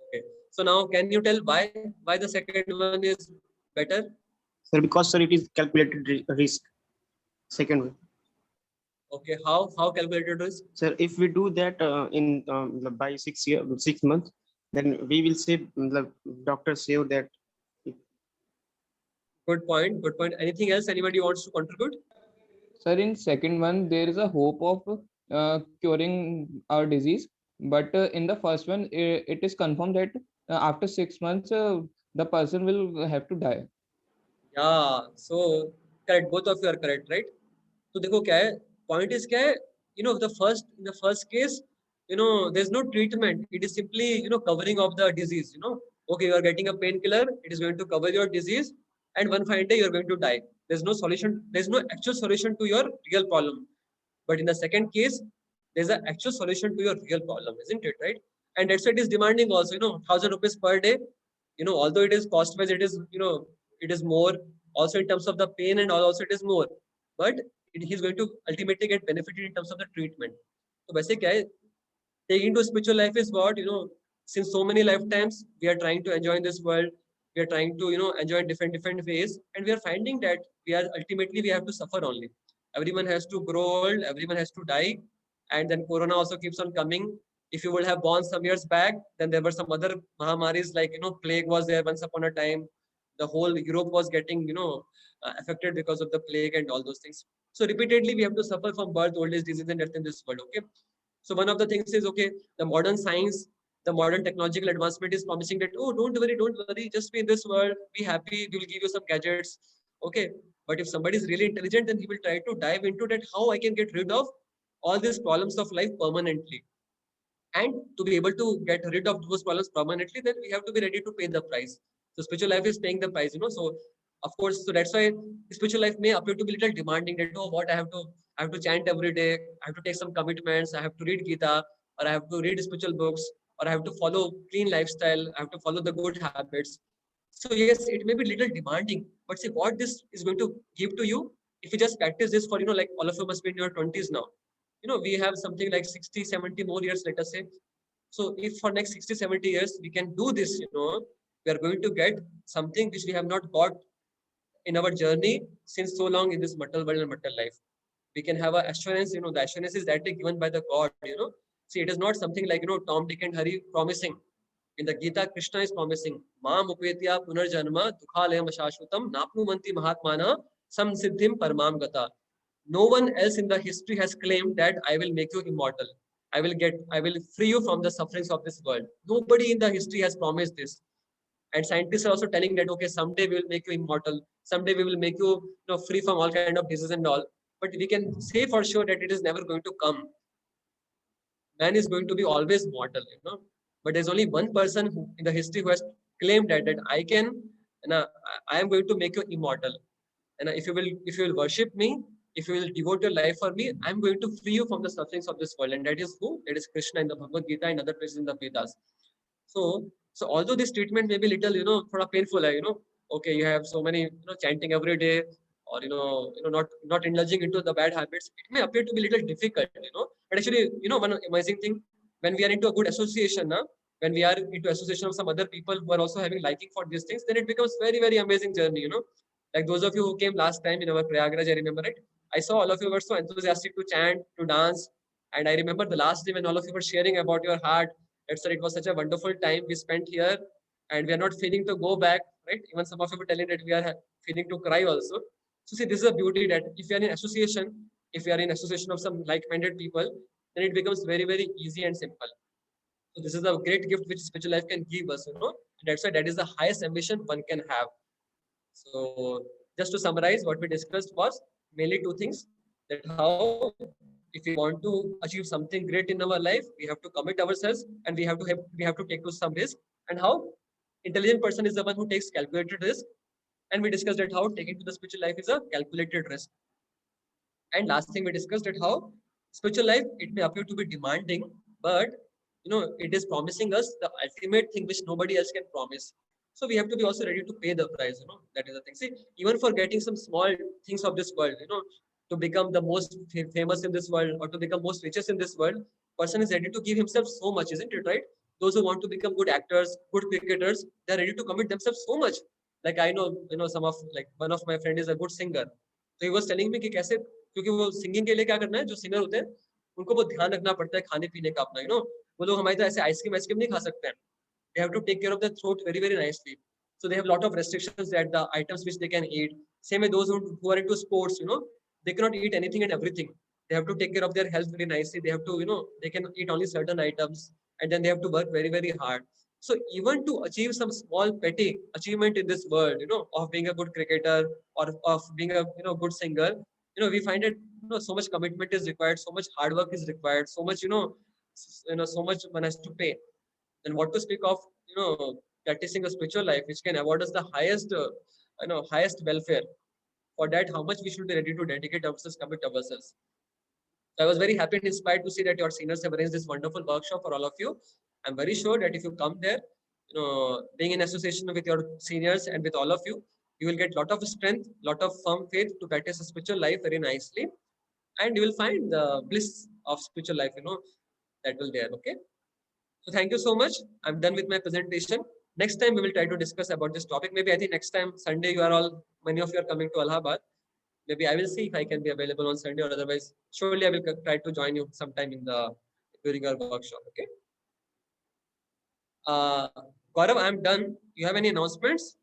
Okay. So now, can you tell why the second one is better? Sir, because sir, it is calculated risk. Second one. Okay. How calculated risk? Sir, if we do that in by 6 months, then we will save. The doctor saved that. Good point. Good point. Anything else? Anybody wants to contribute? Sir, in second one, there is a hope of curing our disease, but in the first one, it is confirmed that after 6 months, the person will have to die. Yeah, so correct. Both of you are correct, right? तो देखो क्या है, point is क्या है, in the first case, there's no treatment. It is simply, covering of the disease, Okay, you are getting a painkiller, it is going to cover your disease, and one fine day you are going to die. There's no solution, there's no actual solution to your real problem. But in the second case, there's an actual solution to your real problem, isn't it, right? And that's why it is demanding also, 1,000 rupees per day, although it is cost wise, it is, it is more also in terms of the pain and all, also it is more, but he's going to ultimately get benefited in terms of the treatment. So basically, क्या है, taking to spiritual life is what, since so many lifetimes we are trying to enjoy in this world, we are trying to, enjoy in different ways, and we are finding that we are ultimately we have to suffer only. Everyone has to grow old, everyone has to die, and then corona also keeps on coming. If you would have born some years back, then there were some other mahamaris, like plague was there once upon a time. The whole Europe was getting affected because of the plague and all those things. So repeatedly we have to suffer from birth, old age, disease, and death in this world. Okay, so one of the things is, okay, the modern science, the modern technological advancement is promising that, oh, don't worry, just be in this world, be happy, we will give you some gadgets. Okay, but if somebody is really intelligent, then he will try to dive into that, how I can get rid of all these problems of life permanently. And to be able to get rid of those problems permanently, then we have to be ready to pay the price. So spiritual life is paying the price, So of course, so that's why spiritual life may appear to be little demanding. That, oh, what I have to chant every day, I have to take some commitments, I have to read Gita, or I have to read spiritual books, or I have to follow clean lifestyle, I have to follow the good habits. So yes, it may be little demanding, but see what this is going to give to you if you just practice this for, like all of you must be in your 20s now. We have something like 60, 70 more years, let us say. So if for next 60, 70 years, we can do this, we are going to get something which we have not got in our journey since so long in this mortal world and mortal life. We can have a assurance, the assurance is directly given by the God, See, it is not something like, Tom, Dick and Harry promising. In the Gita, Krishna is promising, Mam upetya punarjanma dukhalayam shashvatam napnumanti mahatmana samsiddhim paramam gata. No one else in the history has claimed that I will make you immortal. I will free you from the sufferings of this world. Nobody in the history has promised this. And scientists are also telling that, okay, someday we will make you immortal. Someday we will make you, free from all kind of disease and all. But we can say for sure that it is never going to come. Man is going to be always mortal, But there's only one person who, in the history, who has claimed that I can, and I am going to make you immortal. And if you will worship me, if you will devote your life for me, I'm going to free you from the sufferings of this world. And that is who? That is Krishna in the Bhagavad Gita and other places in the Vedas. So although this treatment may be little, for a painful, okay, you have so many, chanting every day, or not indulging into the bad habits, it may appear to be little difficult, But actually, one amazing thing, when we are into a good association, when we are into association of some other people who are also having liking for these things, then it becomes very, very amazing journey, Like those of you who came last time in our Prayagraj, I remember it. I saw all of you were so enthusiastic to chant, to dance. And I remember the last day when all of you were sharing about your heart. It was such a wonderful time we spent here. And we are not feeling to go back, right? Even some of you were telling that we are feeling to cry also. So see, this is a beauty that if you are in association, if you are in association of some like-minded people, then it becomes very, very easy and simple. So this is a great gift which spiritual life can give us, And that's why that is the highest ambition one can have. So just to summarize, what we discussed was mainly two things: that how, if we want to achieve something great in our life, we have to commit ourselves and we have to take to some risk, and how intelligent person is the one who takes calculated risk. And we discussed that how taking to the spiritual life is a calculated risk. And last thing we discussed that how spiritual life, it may appear to be demanding, but it is promising us the ultimate thing which nobody else can promise. So we have to be also ready to pay the price, that is the thing. See, even for getting some small things of this world, to become the most famous in this world, or to become most richest in this world, person is ready to give himself so much, isn't it, right? Those who want to become good actors, good cricketers, they're ready to commit themselves so much. Like I know, some of, like one of my friend is a good singer. So he was telling me कि कैसे, क्योंकि वो singing के लिए क्या करना है, जो सिंगर होते हैं उनको बहुत ध्यान रखना पड़ता है खाने पीने का अपना, वो लोग हमारी तरह ऐसे आइसक्रीम नहीं खा सकते हैं. They have to take care of their throat very, very nicely. So they have a lot of restrictions that the items which they can eat. Same with those who are into sports, they cannot eat anything and everything. They have to take care of their health very nicely. They have to, they can eat only certain items, and then they have to work very, very hard. So even to achieve some small petty achievement in this world, of being a good cricketer or of being a, good singer, we find it, so much commitment is required, so much hard work is required, so much, so much one has to pay. And what to speak of, practicing a spiritual life, which can award us the highest, highest welfare. For that, how much we should be ready to dedicate ourselves, commit ourselves. So I was very happy and inspired to see that your seniors have arranged this wonderful workshop for all of you. I'm very sure that if you come there, being in association with your seniors and with all of you, you will get a lot of strength, lot of firm faith to practice a spiritual life very nicely. And you will find the bliss of spiritual life, that will there. Okay. So thank you so much. I'm done with my presentation. Next time we will try to discuss about this topic. Maybe I think next time Sunday many of you are coming to Allahabad. Maybe I will see if I can be available on Sunday, or otherwise surely I will try to join you sometime during our workshop. Okay. Gaurav, I'm done. You have any announcements?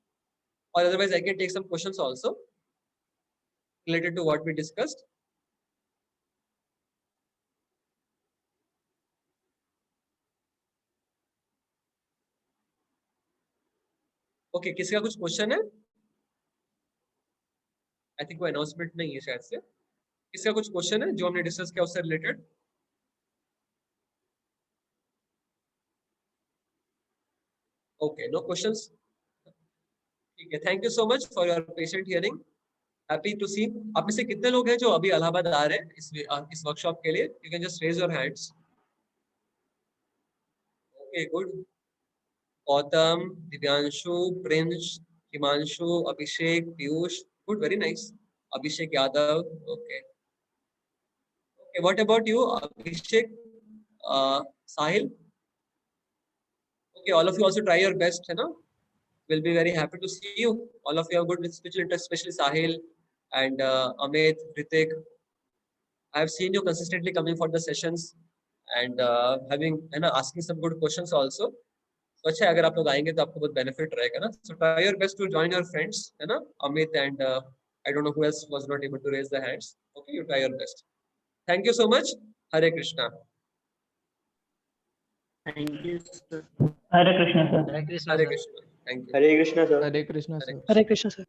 Or otherwise I can take some questions also related to what we discussed. Okay किसी का कुछ question है? I think कोई announcement नहीं है शायद से. किसी का कुछ क्वेश्चन है जो हमने डिस्कस किया उससे रिलेटेड? Okay, no questions. ठीक है, thank you so much for your patient hearing. Happy to see. आप में से कितने लोग हैं जो अभी इलाहाबाद आ रहे हैं इस वर्कशॉप के लिए? You can just raise your hands. Okay, good. Gautam, Divyanshu, Prince, Himanshu, Abhishek, Piyush. Good, very nice. Abhishek Yadav. Okay. Okay. What about you, Abhishek? Sahil? Okay. All of you also try your best, है ना? We'll be very happy to see you. All of you have good with spiritual interest, especially Sahil and Amit, Ritik. I have seen you consistently coming for the sessions and having, asking some good questions also. So अच्छा, अगर आप लोग आएंगे तो आपको बहुत benefit रहेगा ना. So try your best to join your friends, है ना? Amit and I don't know who else was not able to raise the hands. Okay, you try your best. Thank you so much. Hare Krishna. Thank you, sir. Hare Krishna, sir. Hare Krishna, Hare sir. Krishna. Thank you. Hare Krishna, sir. Hare Krishna, sir. Hare Krishna, sir.